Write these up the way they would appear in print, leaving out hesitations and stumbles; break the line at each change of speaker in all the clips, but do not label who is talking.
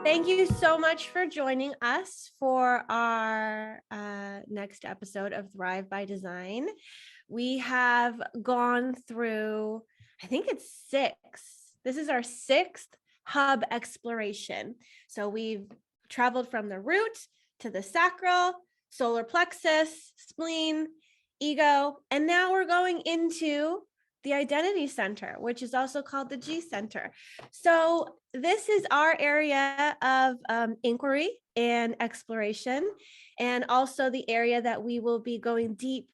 Thank you so much for joining us for our next episode of Thrive by Design. We have gone through, I think it's 6. This is our 6th hub exploration. So we've traveled from the root to the sacral, solar plexus, spleen, ego, and now we're going into the identity center, which is also called the G center. So this is our area of inquiry and exploration, and also the area that we will be going deep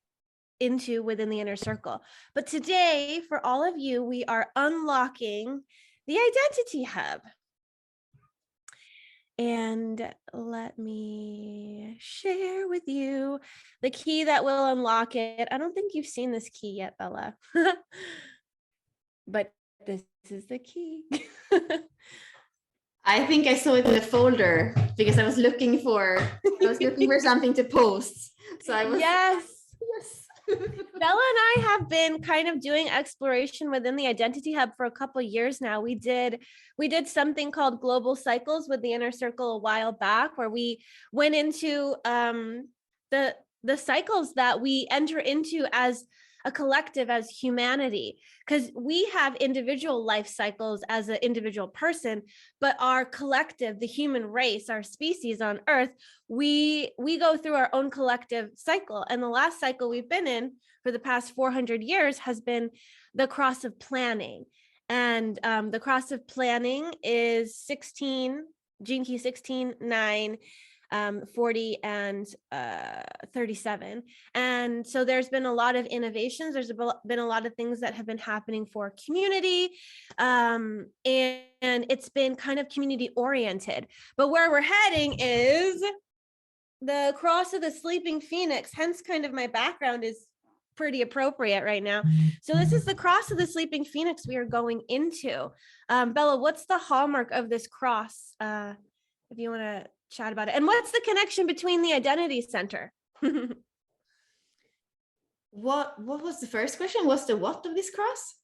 into within the inner circle. But today, for all of you, we are unlocking the identity hub. And let me share with you the key that will unlock it. I don't think you've seen this key yet, Bella, but this is the key.
I think I saw it in the folder because I was looking for something to post. So I was
yes. Bella and I have been kind of doing exploration within the Identity Hub for a couple of years now. We did something called Global Cycles with the Inner Circle a while back, where we went into the cycles that we enter into as a collective, as humanity, because we have individual life cycles as an individual person, but our collective, the human race, our species on Earth, we go through our own collective cycle. And the last cycle we've been in for the past 400 years has been the cross of planning. And the cross of planning is 16, gene key 16, 9, 40 and 37. And so there's been a lot of innovations. There's been a lot of things that have been happening for community. And it's been kind of community oriented. But where we're heading is the cross of the sleeping phoenix. Hence kind of my background is pretty appropriate right now. So this is the cross of the sleeping phoenix we are going into. Bella, what's the hallmark of this cross? If you want to chat about it. And what's the connection between the identity center?
What was the first question? What's the what of this cross?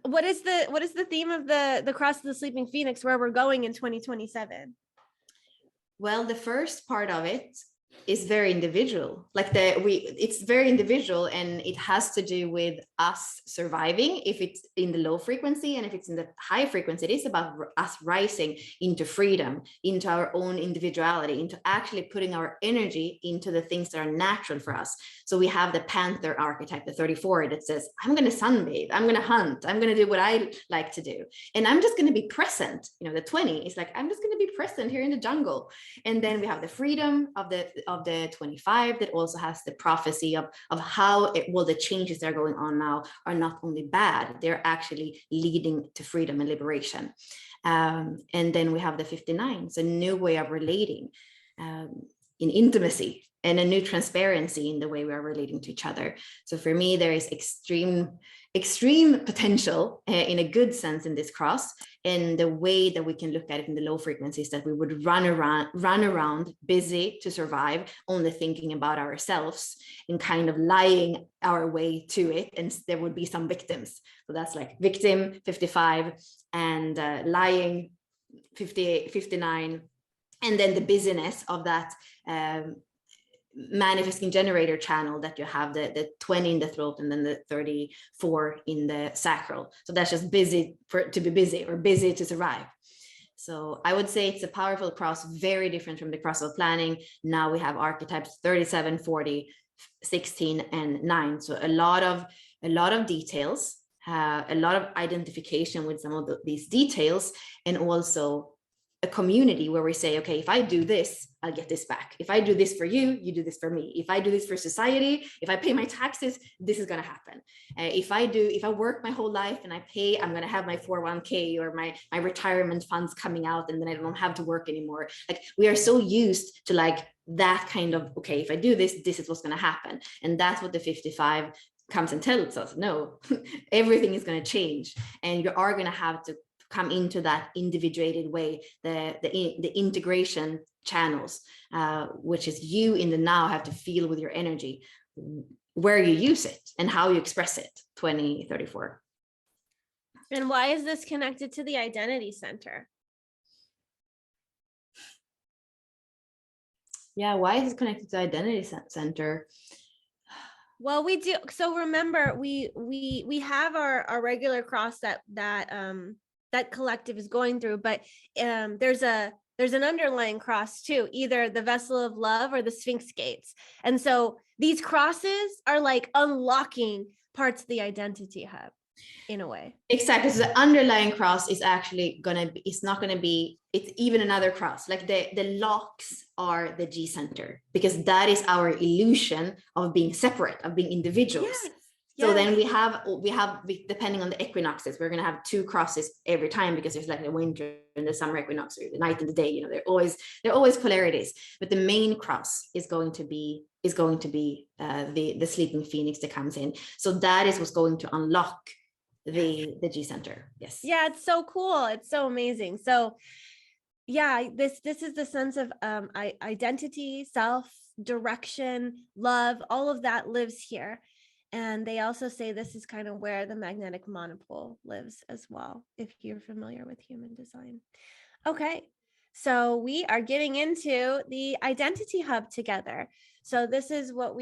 What is the theme of the cross of the sleeping phoenix, where we're going in 2027?
Well, the first part of it is very individual. It's very individual, and it has to do with us surviving if it's in the low frequency, and if it's in the high frequency, it is about us rising into freedom, into our own individuality, into actually putting our energy into the things that are natural for us. So we have the Panther archetype, the 34, that says, I'm going to sunbathe, I'm going to hunt, I'm going to do what I like to do, and I'm just going to be present. The 20 is like, I'm just going to be present here in the jungle. And then we have the freedom of the 25 that also has the prophecy of how the changes that are going on now are not only bad, they're actually leading to freedom and liberation. And then we have the 59, it's a new way of relating in intimacy, and a new transparency in the way we are relating to each other. So for me, there is extreme potential in a good sense in this cross, and the way that we can look at it in the low frequencies, that we would run around busy to survive, only thinking about ourselves and kind of lying our way to it, and there would be some victims. So that's like victim 55 and lying 58, 59, and then the busyness of that manifesting generator channel, that you have the 20 in the throat and then the 34 in the sacral. So that's just busy to be busy, or busy to survive. So I would say it's a powerful cross, very different from the cross of planning. Now we have archetypes 37, 40, 16, and 9. So a lot of details, a lot of identification with some of these details, and also a community where we say, okay, if I do this, I'll get this back. If I do this for you, you do this for me. If I do this for society, if I pay my taxes, this is going to happen. If I work my whole life and I'm going to have my 401k or my retirement funds coming out, and then I don't have to work anymore. Like, we are so used to like that kind of, okay, if I do this, this is what's going to happen. And that's what the 55 comes and tells us. No, everything is going to change, and you are going to have to come into that individuated way, the integration channels, which is you in the now have to feel with your energy where you use it and how you express it. 2034.
And why is this connected to the identity center?
Yeah, why is it connected to identity center?
Well, we do. So remember, we have our regular cross that collective is going through, but there's an underlying cross too, either the vessel of love or the Sphinx gates. And so these crosses are like unlocking parts of the identity hub in a way.
Exactly. So the underlying cross is actually gonna be, it's not gonna be, it's even another cross. Like the locks are the G center, because that is our illusion of being separate, of being individuals.
Yes.
So
Yes.
then we have depending on the equinoxes, we're gonna have two crosses every time, because there's like the winter and the summer equinox, or the night and the day. You know, they're always polarities. But the main cross is going to be the sleeping phoenix that comes in. So that is what's going to unlock the G center. Yes.
Yeah, it's so cool. It's so amazing. So yeah, this is the sense of identity, self, direction, love, all of that lives here. And they also say this is kind of where the magnetic monopole lives as well, if you're familiar with human design. Okay, so we are getting into the identity hub together. So this is what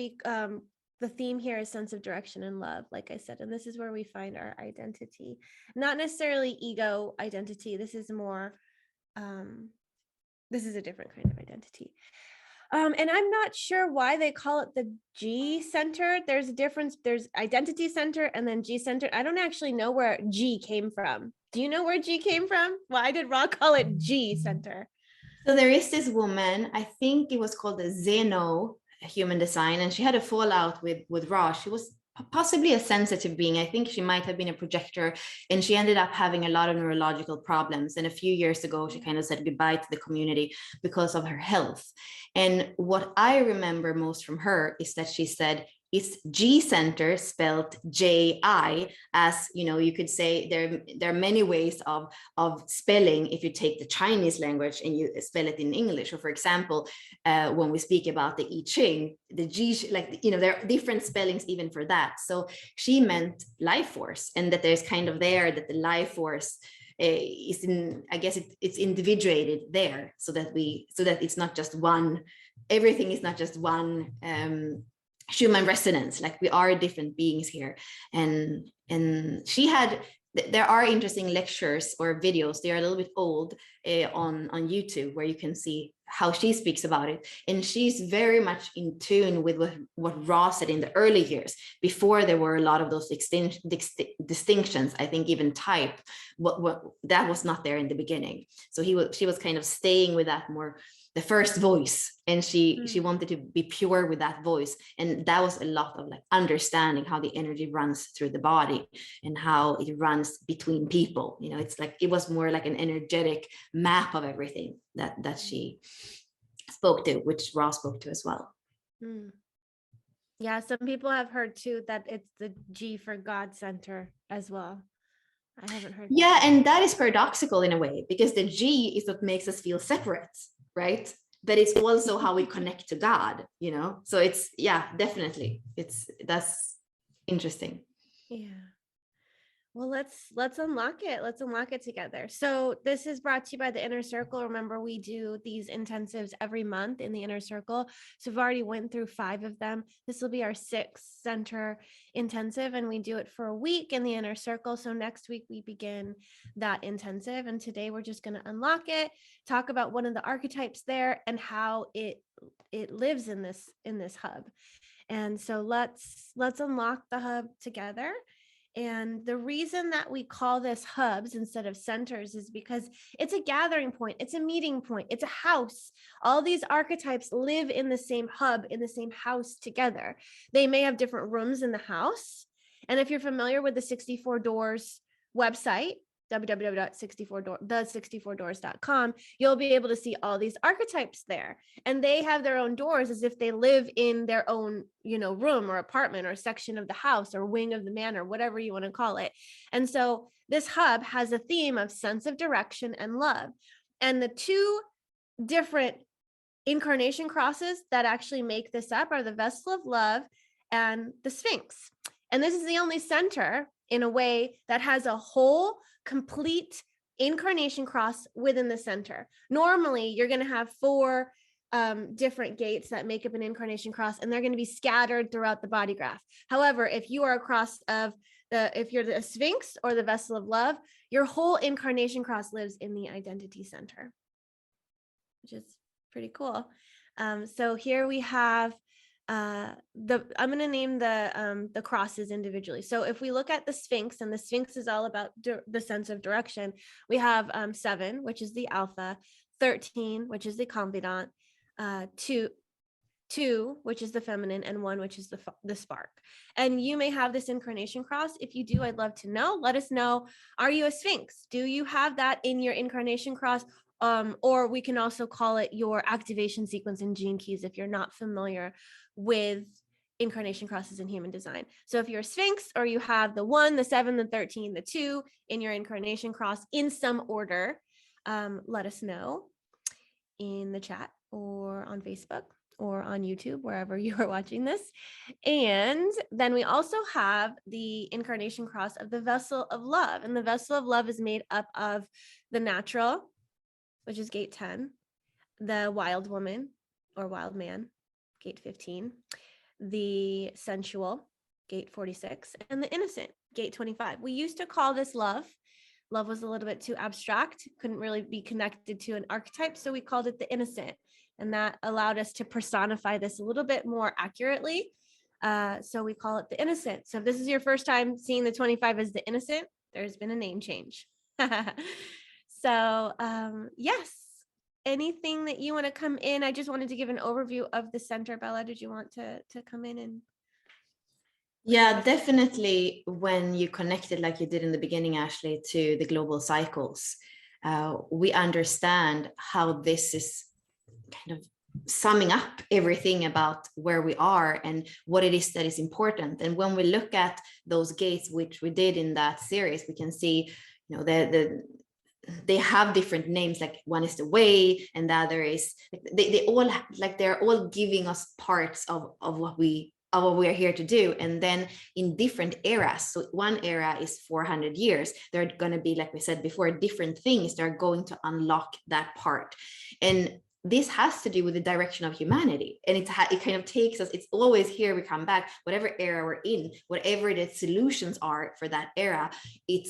the theme here is sense of direction and love, like I said, and this is where we find our identity, not necessarily ego identity. This is more, this is a different kind of identity. And I'm not sure why they call it the G center. There's a difference. There's identity center and then G center. I don't actually know where G came from. Do you know where G came from? Why did Ra call it G center?
So there is this woman, I think it was called the Zeno human design, and she had a fallout with Ra. She was possibly a sensitive being. I think she might have been a projector, and she ended up having a lot of neurological problems. And a few years ago, she kind of said goodbye to the community because of her health. And what I remember most from her is that she said, it's G center spelled J-I, as you know, you could say there are many ways of spelling if you take the Chinese language and you spell it in English. Or for example, when we speak about the I Ching, the G, like, you know, there are different spellings even for that. So she meant life force, and that there's kind of there that the life force is in, I guess it's individuated there, so that it's not just one, everything is not just one human resonance, like we are different beings here. And she had, there are interesting lectures or videos, they are a little bit old, on YouTube, where you can see how she speaks about it. And she's very much in tune with what Ra said in the early years, before there were a lot of those distinctions. I think even type, what that was not there in the beginning. So she was kind of staying with that more, the first voice, and she wanted to be pure with that voice. And that was a lot of like understanding how the energy runs through the body and how it runs between people. You know, it's like, it was more like an energetic map of everything that she spoke to, which Ra spoke to as well.
Yeah, some people have heard too that it's the G for God center as well. I haven't heard.
Yeah, and that is paradoxical in a way, because the G is what makes us feel separate, right? But it's also how we connect to God, you know? So it's, yeah, definitely. That's interesting.
Yeah. Well, let's unlock it. Let's unlock it together. So this is brought to you by the Inner Circle. Remember, we do these intensives every month in the Inner Circle. So we've already went through 5 of them. This will be our 6th center intensive, and we do it for a week in the Inner Circle. So next week we begin that intensive, and today we're just going to unlock it, talk about one of the archetypes there and how it lives in this hub. And so let's unlock the hub together. And the reason that we call this hubs instead of centers is because it's a gathering point. It's a meeting point. It's a house. All these archetypes live in the same hub, in the same house together. They may have different rooms in the house. And if you're familiar with the 64 Doors website, the64doors.com, you'll be able to see all these archetypes there, and they have their own doors as if they live in their own, you know, room or apartment or section of the house or wing of the manor, whatever you want to call it. And so this hub has a theme of sense of direction and love, and the 2 different incarnation crosses that actually make this up are the vessel of love and the Sphinx. And this is the only center in a way that has a whole complete incarnation cross within the center. Normally, you're going to have 4 different gates that make up an incarnation cross, and they're going to be scattered throughout the body graph. However, if you are a cross of if you're the Sphinx or the vessel of love, your whole incarnation cross lives in the identity center, which is pretty cool. So here we have I'm going to name the crosses individually. So if we look at the Sphinx, and the Sphinx is all about the sense of direction, we have 7, which is the alpha, 13, which is the confidant, 2, which is the feminine, and 1, which is the spark. And you may have this incarnation cross. If you do, I'd love to know. Let us know. Are you a Sphinx? Do you have that in your incarnation cross? Or we can also call it your activation sequence and gene keys if you're not familiar with incarnation crosses in human design. So if you're a Sphinx, or you have the 1, the 7, the 13, the 2 in your incarnation cross in some order, let us know in the chat or on Facebook or on YouTube, wherever you are watching this. And then we also have the incarnation cross of the vessel of love. And the vessel of love is made up of the natural, which is gate 10, the wild woman or wild man, gate 15, the sensual, gate 46, and the innocent, gate 25. We used to call this love. Love was a little bit too abstract, couldn't really be connected to an archetype, so we called it the innocent. And that allowed us to personify this a little bit more accurately. So we call it the innocent. So if this is your first time seeing the 25 as the innocent, there's been a name change. So yes, anything that you want to come in? I just wanted to give an overview of the center. Bella, did you want to come in and?
Yeah, definitely. When you connected, like you did in the beginning, Ashley, to the global cycles, we understand how this is kind of summing up everything about where we are and what it is that is important. And when we look at those gates, which we did in that series, we can see, you know, they have different names. Like one is the way, and the other is they all like they're all giving us parts of what we are here to do. And then in different eras, so one era is 400 years, there are going to be, like we said before, different things that are going to unlock that part. And this has to do with the direction of humanity, and it kind of takes us, it's always here we come back, whatever era we're in, whatever the solutions are for that era, it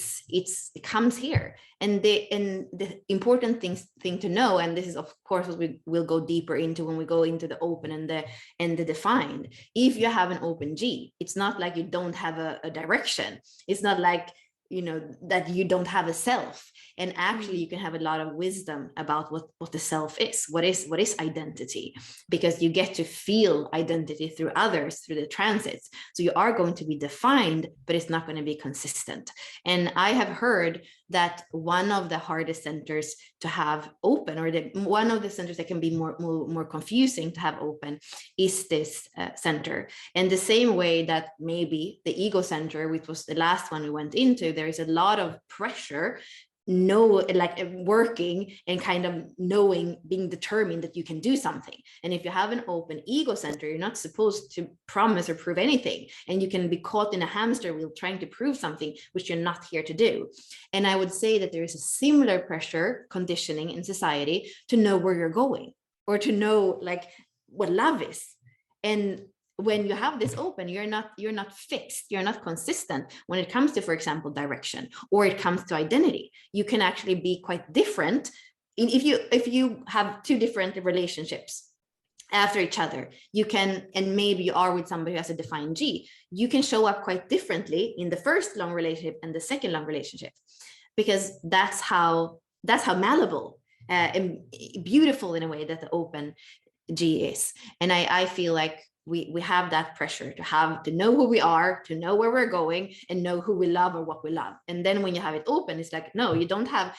comes here. And the important thing to know, and this is of course what we will go deeper into when we go into the open and the defined. If you have an open G, it's not like you don't have a direction. It's not like, you know, that you don't have a self. And actually you can have a lot of wisdom about what the self is, what is identity, because you get to feel identity through others, through the transits. So you are going to be defined, but it's not going to be consistent. And I have heard that one of the hardest centers to have open, or one of the centers that can be more confusing to have open, is this center. And the same way that maybe the ego center, which was the last one we went into, there is a lot of pressure working and kind of knowing, being determined that you can do something. And if you have an open ego center, you're not supposed to promise or prove anything, and you can be caught in a hamster wheel trying to prove something which you're not here to do. And I would say that there is a similar pressure conditioning in society to know where you're going, or to know like what love is. And when you have this open, you're not fixed, you're not consistent when it comes to, for example, direction, or it comes to identity. You can actually be quite different if you have two different relationships after each other. You can, and maybe you are with somebody who has a defined G, you can show up quite differently in the first long relationship and the second long relationship, because that's how malleable and beautiful in a way that the open G is. And I feel like we have that pressure to know who we are, to know where we're going, and know who we love or what we love. And then when you have it open, it's like, no, you don't have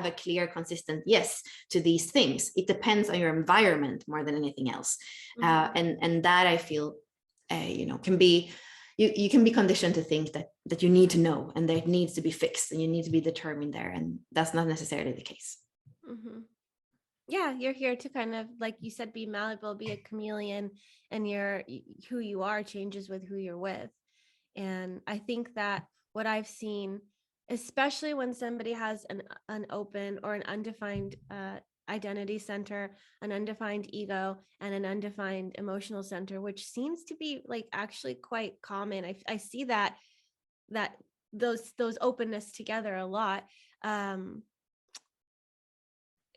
a clear, consistent yes to these things. It depends on your environment more than anything else. And that I feel can be, you can be conditioned to think that you need to know, and that it needs to be fixed, and you need to be determined there, and that's not necessarily the case.
Yeah, you're here to kind of, like you said, be malleable, be a chameleon, and who you are changes with who you're with. And I think that what I've seen, especially when somebody has an open or an undefined identity center, an undefined ego, and an undefined emotional center, which seems to be like actually quite common. I see that those openness together a lot.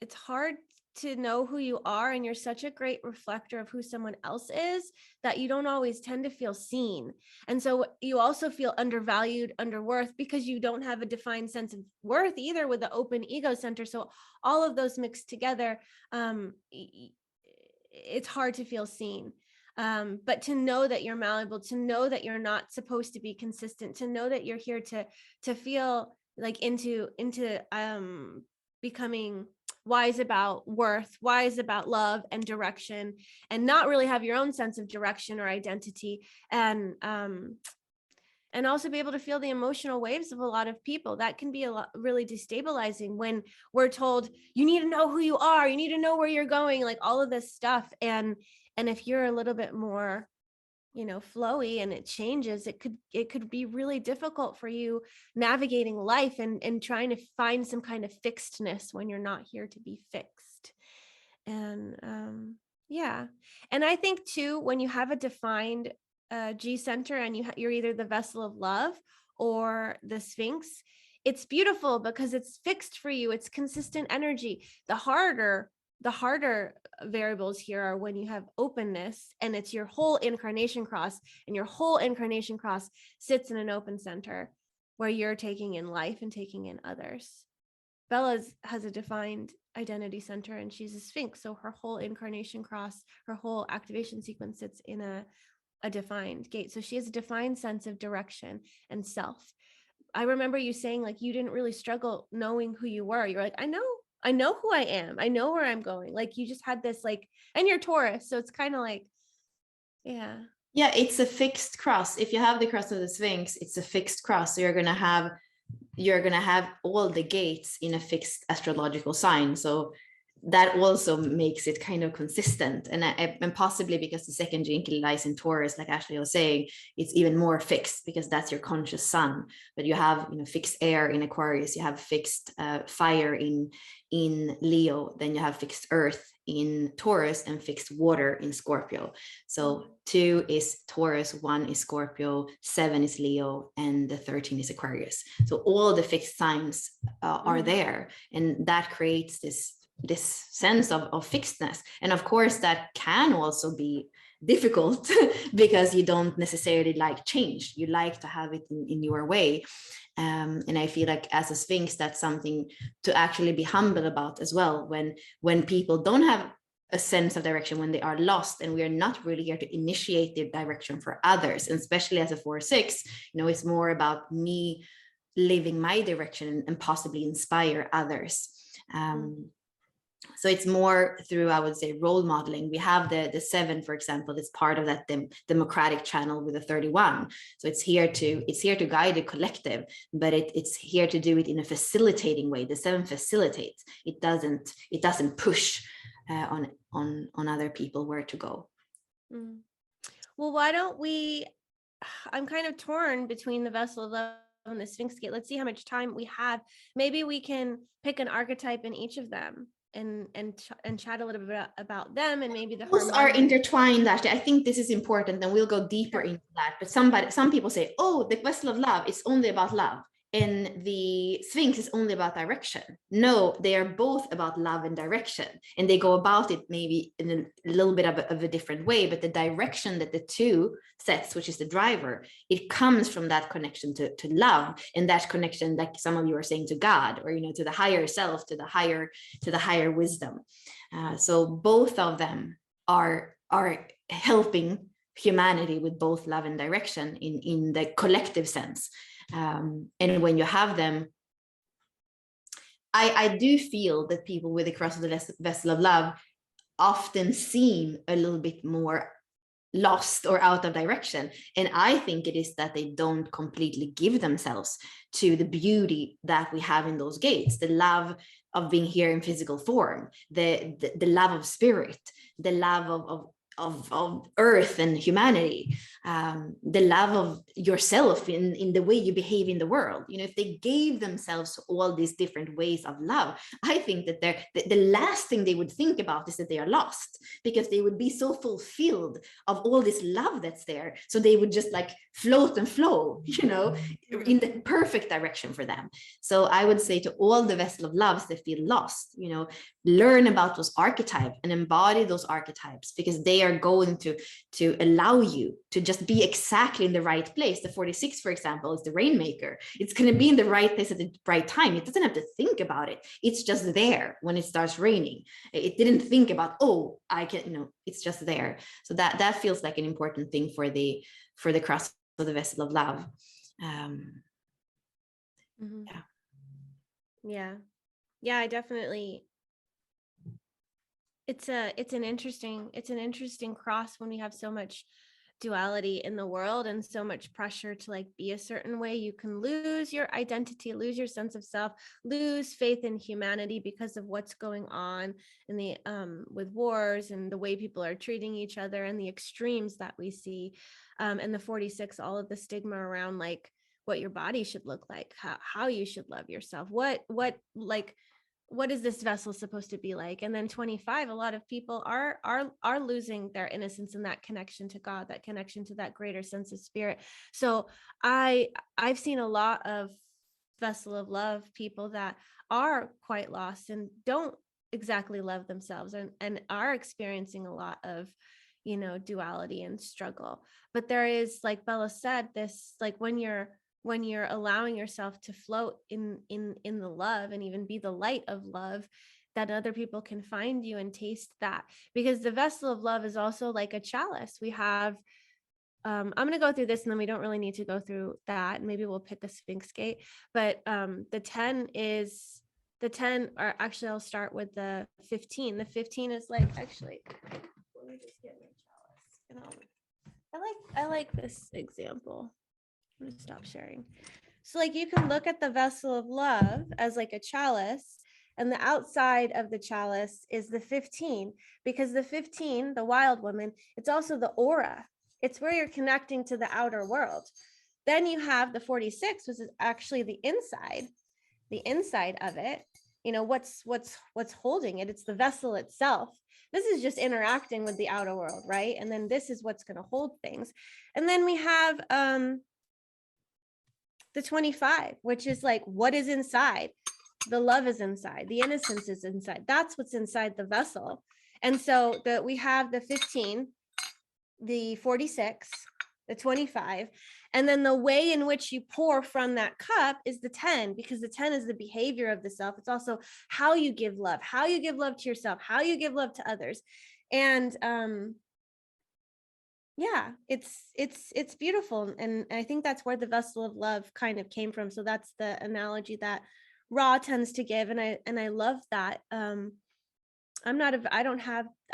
It's hard to know who you are, and you're such a great reflector of who someone else is that you don't always tend to feel seen. And so you also feel undervalued, underworth, because you don't have a defined sense of worth either with the open ego center. So all of those mixed together, it's hard to feel seen. But to know that you're malleable, to know that you're not supposed to be consistent, to know that you're here to feel like into becoming wise about worth, wise about love and direction, and not really have your own sense of direction or identity, and also be able to feel the emotional waves of a lot of people. That can be a lot really destabilizing when we're told you need to know who you are, you need to know where you're going, like all of this stuff. And if you're a little bit more, flowy, and it changes, it could be really difficult for you navigating life and trying to find some kind of fixedness when you're not here to be fixed. And yeah. And I think too, when you have a defined G center, and you're either the vessel of love or the Sphinx, it's beautiful because it's fixed for you. It's consistent energy. The harder variables here are when you have openness, and it's your whole incarnation cross, and your whole incarnation cross sits in an open center where you're taking in life and taking in others. Bella has a defined identity center, and she's a Sphinx. So her whole incarnation cross, her whole activation sequence sits in a defined gate. So she has a defined sense of direction and self. I remember you saying like you didn't really struggle knowing who you were. You're like, I know who I am. I know where I'm going. Like you just had this like, and you're Taurus. So it's kind of like, yeah.
Yeah, it's a fixed cross. If you have the cross of the Sphinx, it's a fixed cross. So you're going to have all the gates in a fixed astrological sign. So that also makes it kind of consistent, and possibly because the second jinky lies in Taurus, like Ashley was saying, it's even more fixed because that's your conscious sun. But you have fixed air in Aquarius, you have fixed fire in Leo, then you have fixed earth in Taurus, and fixed water in Scorpio. So 2 is Taurus, 1 is Scorpio, 7 is Leo, and the 13 is Aquarius. So all the fixed signs are there, and that creates this sense of fixedness. And of course that can also be difficult because you don't necessarily like change. You like to have it in your way. And I feel like as a Sphinx, that's something to actually be humble about as well, when people don't have a sense of direction, when they are lost, and we are not really here to initiate the direction for others. And especially as a 4-6, it's more about me living my direction and possibly inspire others. So it's more through, I would say, role modeling. We have the 7, for example, it's part of that democratic channel with the 31. So it's here to guide the collective, but it's here to do it in a facilitating way. The 7 facilitates. It doesn't push on other people where to go.
Well, why don't we? I'm kind of torn between the vessel of love and the Sphinx gate. Let's see how much time we have. Maybe we can pick an archetype in each of them and chat a little bit about them, and maybe
those are intertwined. Actually, I think this is important, and we'll go deeper into that. But some people say, oh, the vessel of love is only about love, and the Sphinx is only about direction. No, they are both about love and direction, and they go about it maybe in a little bit of a different way, but the direction that the 2 sets, which is the driver, it comes from that connection to love, and that connection, like some of you are saying, to God, or to the higher self, to the higher wisdom. So both of them are helping humanity with both love and direction in the collective sense. And when you have them, I do feel that people with the cross of the vessel of love often seem a little bit more lost or out of direction. And I think it is that they don't completely give themselves to the beauty that we have in those gates, the love of being here in physical form, the love of spirit, the love of earth and humanity, the love of yourself in the way you behave in the world. You know, if they gave themselves all these different ways of love, I think that the last thing they would think about is that they are lost, because they would be so fulfilled of all this love that's there. So they would just like float and flow, you know, in the perfect direction for them. So I would say to all the vessel of loves that feel lost, you know, learn about those archetypes and embody those archetypes, because they are going to allow you to just be exactly in the right place. The 46, for example, is the rainmaker. It's going to be in the right place at the right time. It doesn't have to think about it. It's just there when it starts raining. It didn't think about, oh, I can, you know, it's just there. So that feels like an important thing for the cross of the vessel of love.
Yeah, I definitely, it's an interesting cross when we have so much duality in the world and so much pressure to like be a certain way. You can lose your identity, lose your sense of self, lose faith in humanity because of what's going on in the with wars and the way people are treating each other and the extremes that we see. And the 46, all of the stigma around like what your body should look like, how you should love yourself, what is this vessel supposed to be like? And then 25, a lot of people are losing their innocence and that connection to God, that connection to that greater sense of spirit. So I've seen a lot of vessel of love people that are quite lost and don't exactly love themselves and are experiencing a lot of, you know, duality and struggle. But there is, like Bella said, this like when you're allowing yourself to float in the love and even be the light of love, that other people can find you and taste that. Because the vessel of love is also like a chalice. We have I'm going to go through this and then we don't really need to go through that. Maybe we'll pick a Sphinx gate, but the 10 is the 10, or actually I'll start with the 15. The 15 is like, actually, let me just get my chalice. I like this example. I'm gonna stop sharing. So like you can look at the vessel of love as like a chalice, and the outside of the chalice is the 15, because the 15, the wild woman, it's also the aura. It's where you're connecting to the outer world. Then you have the 46, which is actually the inside of it. You know, what's holding it? It's the vessel itself. This is just interacting with the outer world, right? And then this is what's going to hold things. And then we have the 25, which is like what is inside. The love is inside, the innocence is inside. That's what's inside the vessel. And so that we have the 15, the 46, the 25, and then the way in which you pour from that cup is the 10, because the 10 is the behavior of the self. It's also how you give love to yourself, how you give love to others. And yeah, it's beautiful. And I think that's where the vessel of love kind of came from. So that's the analogy that Ra tends to give. And I love that. I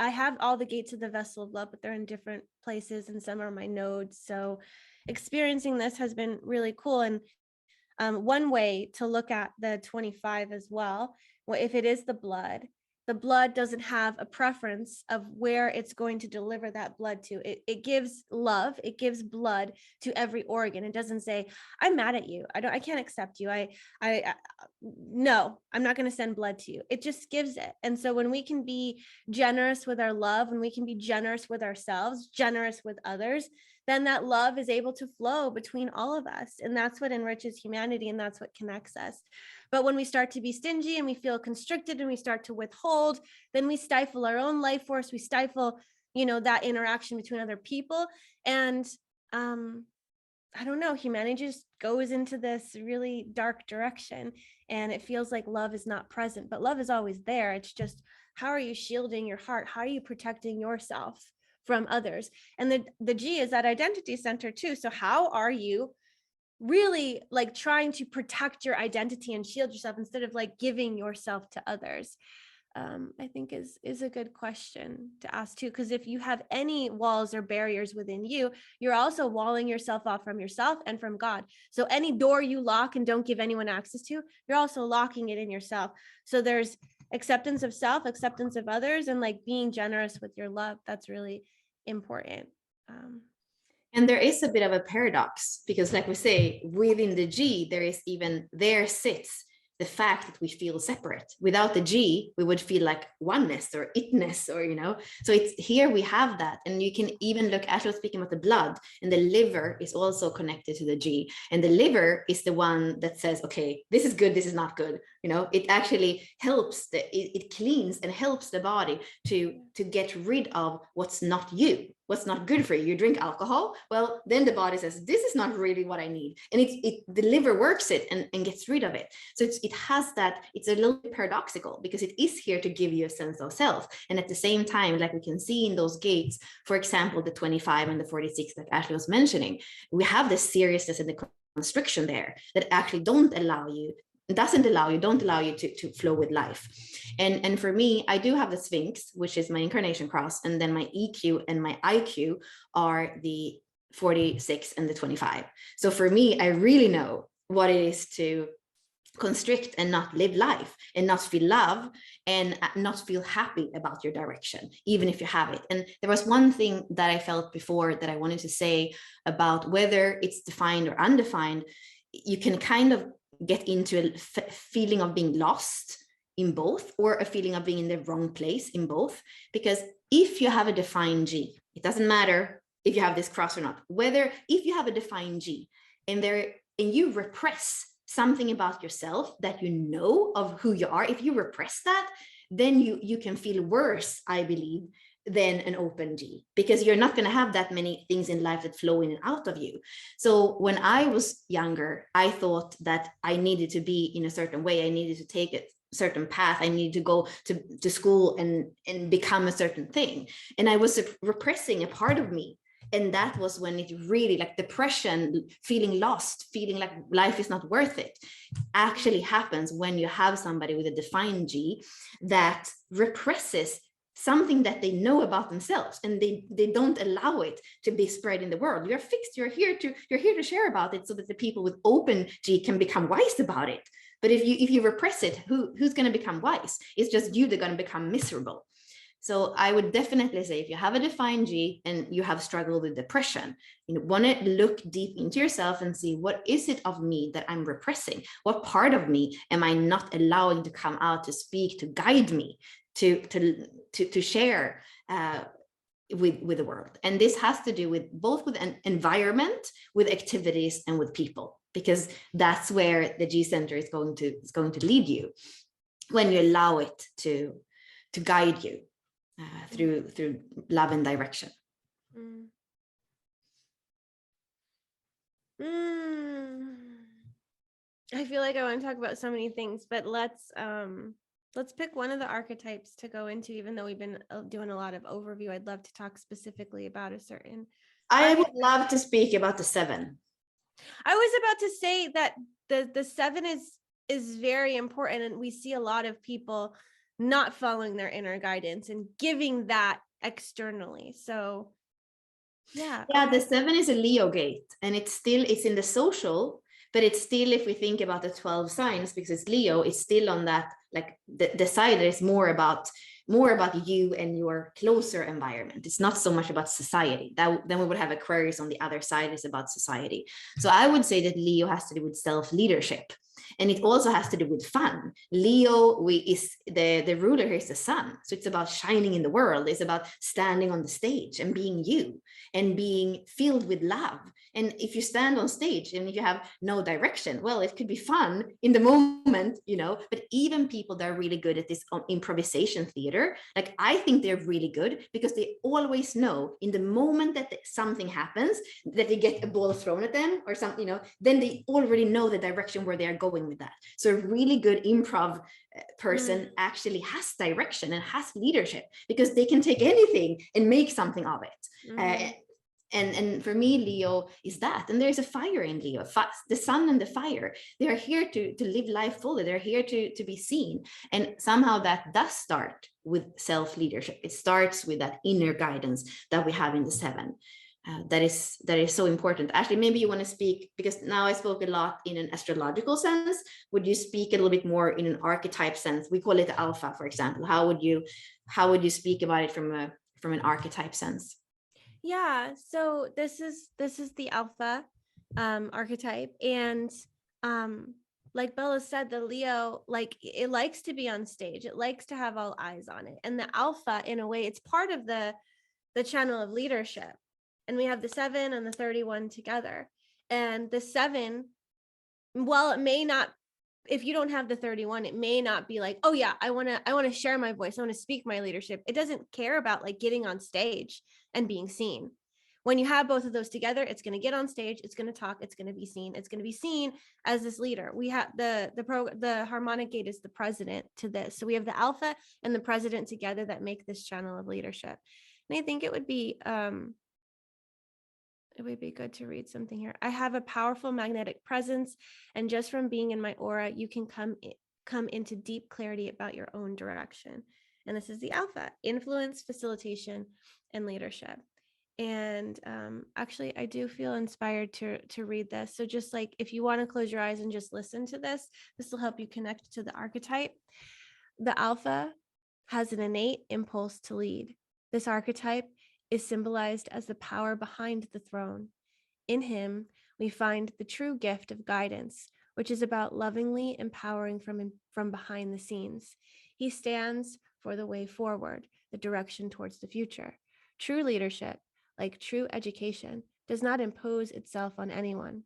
have all the gates of the vessel of love, but they're in different places and some are my nodes. So experiencing this has been really cool. And one way to look at the 25 as well, if it is the blood doesn't have a preference of where it's going to deliver that blood to. It gives love, it gives blood to every organ. It doesn't say, I'm mad at you. I can't accept you. No, I'm not going to send blood to you. It just gives it. And so when we can be generous with our love, when we can be generous with ourselves, generous with others, then that love is able to flow between all of us. And that's what enriches humanity. And that's what connects us. But when we start to be stingy and we feel constricted and we start to withhold, then we stifle our own life force. We stifle, you know, that interaction between other people. And I don't know, humanity just goes into this really dark direction and it feels like love is not present, but love is always there. It's just, how are you shielding your heart? How are you protecting yourself from others? And the G is that identity center too. So how are you really like trying to protect your identity and shield yourself instead of like giving yourself to others? I think is a good question to ask too, because if you have any walls or barriers within you, you're also walling yourself off from yourself and from God. So any door you lock and don't give anyone access to, you're also locking it in yourself. So there's acceptance of self, acceptance of others, and like being generous with your love. That's really important.
And there is a bit of a paradox, because like we say, within the G, there sits the fact that we feel separate. Without the G, we would feel like oneness or itness, or, so it's here we have that. And you can even look, as I was speaking about the blood, and the liver is also connected to the G. And the liver is the one that says, okay, this is good, this is not good. It actually helps, it cleans and helps the body to get rid of what's not you, what's not good for you. You drink alcohol, well, then the body says, this is not really what I need. And the liver works it and gets rid of it. So it has that, it's a little bit paradoxical, because it is here to give you a sense of self. And at the same time, like we can see in those gates, for example, the 25 and the 46 that Ashley was mentioning, we have the seriousness and the constriction there that actually don't allow you to flow with life. And for me, I do have the Sphinx, which is my incarnation cross, and then my EQ and my IQ are the 46 and the 25. So for me, I really know what it is to constrict and not live life, and not feel love, and not feel happy about your direction, even if you have it. And there was one thing that I felt before that I wanted to say about whether it's defined or undefined. You can kind of get into a feeling of being lost in both, or a feeling of being in the wrong place in both. Because if you have a defined G, it doesn't matter if you have this cross or not, whether if you have a defined G and you repress something about yourself that you know of who you are, if you repress that, then you can feel worse, I believe, than an open G, because you're not going to have that many things in life that flow in and out of you. So when I was younger, I thought that I needed to be in a certain way. I needed to take a certain path. I needed to go to school and become a certain thing. And I was repressing a part of me. And that was when it really, like depression, feeling lost, feeling like life is not worth it, actually happens when you have somebody with a defined G that represses something that they know about themselves, and they don't allow it to be spread in the world. You're fixed, you're here to share about it, so that the people with open G can become wise about it. But if you repress it, who's going to become wise? It's just you that are going to become miserable. So I would definitely say, if you have a defined G and you have struggled with depression, you want to look deep into yourself and see, what is it of me that I'm repressing? What part of me am I not allowing to come out, to speak, to guide me, to share with the world? And this has to do with both with an environment, with activities, and with people, because that's where the G center is going to lead you, when you allow it to guide you through love and direction.
I feel like I want to talk about so many things, but let's pick one of the archetypes to go into. Even though we've been doing a lot of overview, I'd love to talk specifically about a certain.
I would love to speak about the 7.
I was about to say that the 7 is very important, and we see a lot of people not following their inner guidance and giving that externally. So yeah,
the 7 is a Leo gate, and it's in the social, but it's still, if we think about the 12 signs, because it's Leo, it's still on that, like the side that is more about you and your closer environment. It's not so much about society. Then we would have Aquarius on the other side, is about society. So I would say that Leo has to do with self-leadership. And it also has to do with fun. Leo is the ruler here is the sun. So it's about shining in the world. It's about standing on the stage and being you and being filled with love. And if you stand on stage and if you have no direction, well, it could be fun in the moment, but even people that are really good at this improvisation theater, like I think they're really good because they always know in the moment that something happens, that they get a ball thrown at them or something, then they already know the direction where they are going with that. So a really good improv person actually has direction and has leadership, because they can take anything and make something of it. And for me, Leo is that. And there's a fire in Leo, the sun and the fire. They are here to live life fully. They're here to be seen. And somehow that does start with self-leadership. It starts with that inner guidance that we have in the 7. That is so important. Actually, maybe you want to speak, because now I spoke a lot in an astrological sense. Would you speak a little bit more in an archetype sense? We call it alpha, for example. How would you speak about it from an archetype sense?
Yeah, so this is the alpha archetype, and like Bella said, the Leo, like, it likes to be on stage. It likes to have all eyes on it. And the alpha, in a way, it's part of the channel of leadership. And we have the 7 and the 31 together. And the 7, while it may not, if you don't have the 31, it may not be like, oh yeah, I want to share my voice, I want to speak my leadership. It doesn't care about like getting on stage and being seen. When you have both of those together, it's going to get on stage, it's going to talk, it's going to be seen, it's going to be seen as this leader. We have the harmonic gate is the president to this. So we have the alpha and the president together that make this channel of leadership. And I think it would be good to read something here. I have a powerful magnetic presence, and just from being in my aura, you can come into deep clarity about your own direction. And this is the alpha: influence, facilitation, and leadership. And actually, I do feel inspired to read this. So just like, if you want to close your eyes and just listen to this, this will help you connect to the archetype. The alpha has an innate impulse to lead. This archetype is symbolized as the power behind the throne. In him, we find the true gift of guidance, which is about lovingly empowering from behind the scenes. He stands for the way forward, the direction towards the future. True leadership, like true education, does not impose itself on anyone.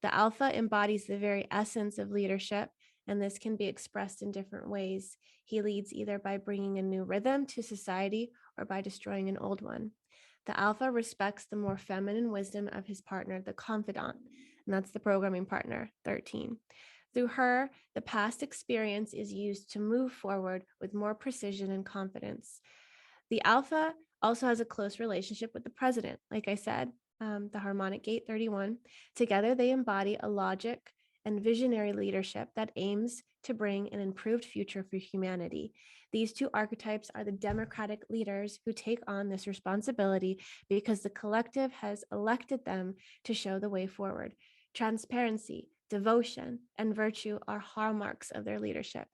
The alpha embodies the very essence of leadership, and this can be expressed in different ways. He leads either by bringing a new rhythm to society or by destroying an old one. The alpha respects the more feminine wisdom of his partner, the confidant, and that's the programming partner, 13. Through her, the past experience is used to move forward with more precision and confidence. The alpha also has a close relationship with the president, like I said, the harmonic gate, 31. Together, they embody a logic and visionary leadership that aims to bring an improved future for humanity. These two archetypes are the democratic leaders who take on this responsibility because the collective has elected them to show the way forward. Transparency, devotion, and virtue are hallmarks of their leadership.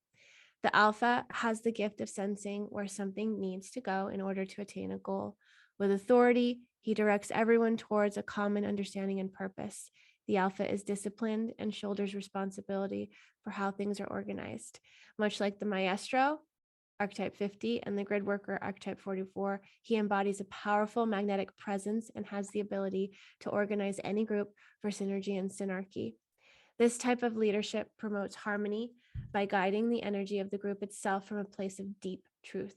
The alpha has the gift of sensing where something needs to go in order to attain a goal. With authority, he directs everyone towards a common understanding and purpose. The alpha is disciplined and shoulders responsibility for how things are organized. Much like the maestro, archetype 50, and the grid worker, archetype 44, he embodies a powerful magnetic presence and has the ability to organize any group for synergy and synarchy. This type of leadership promotes harmony by guiding the energy of the group itself from a place of deep truth.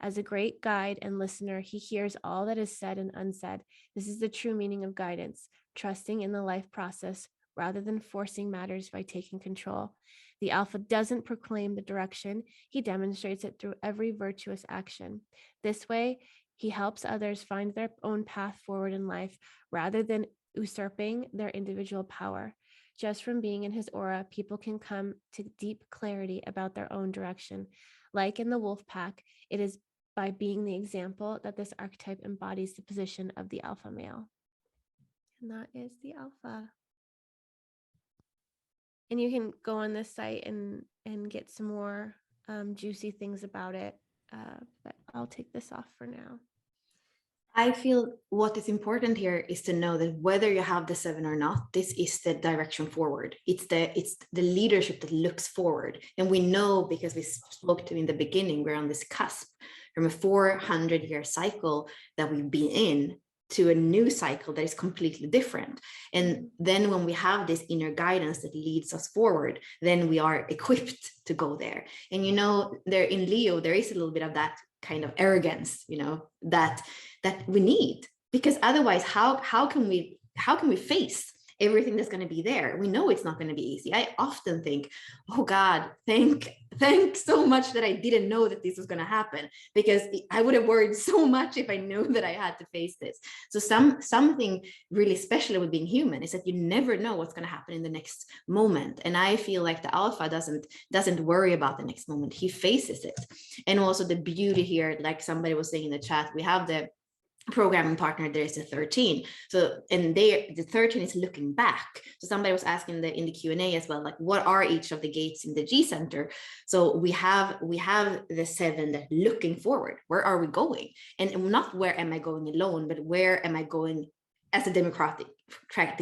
As a great guide and listener, he hears all that is said and unsaid. This is the true meaning of guidance, trusting in the life process rather than forcing matters by taking control. The alpha doesn't proclaim the direction, he demonstrates it through every virtuous action. This way, he helps others find their own path forward in life rather than usurping their individual power. Just from being in his aura, people can come to deep clarity about their own direction. Like in the wolf pack, it is by being the example that this archetype embodies the position of the alpha male. And that is the alpha. And you can go on this site and get some more juicy things about it. But I'll take this off for now.
I feel what is important here is to know that whether you have the 7 or not, this is the direction forward. It's the leadership that looks forward. And we know, because we spoke to in the beginning, we're on this cusp from a 400-year cycle that we've been in to a new cycle that is completely different. And then when we have this inner guidance that leads us forward, then we are equipped to go there. And there in Leo, there is a little bit of that kind of arrogance, that we need, because otherwise how can we face everything that's going to be there? We know it's not going to be easy. I often think, oh God, thank so much that I didn't know that this was going to happen, because I would have worried so much if I knew that I had to face this. So something really special with being human is that you never know what's going to happen in the next moment. And I feel like the alpha doesn't worry about the next moment. He faces it. And also the beauty here, like somebody was saying in the chat, we have the programming partner, there's a 13. So, and the 13 is looking back. So somebody was asking in the Q&A as well, like, what are each of the gates in the G center? So we have the 7 that looking forward. Where are we going? And not where am I going alone, but where am I going as a democratic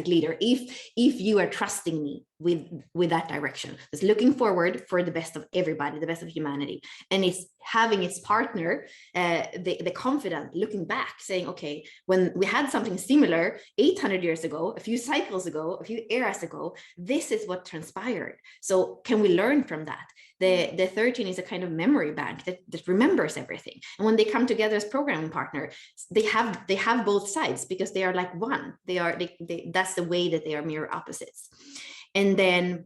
leader, if you are trusting me with that direction. It's looking forward for the best of everybody, the best of humanity. And it's having its partner, the confidant, looking back, saying, okay, when we had something similar 800 years ago, a few cycles ago, a few eras ago, this is what transpired. So can we learn from that? The 13 is a kind of memory bank that remembers everything. And when they come together as programming partner, they have both sides, because they are like one. That's the way that they are mirror opposites. And then,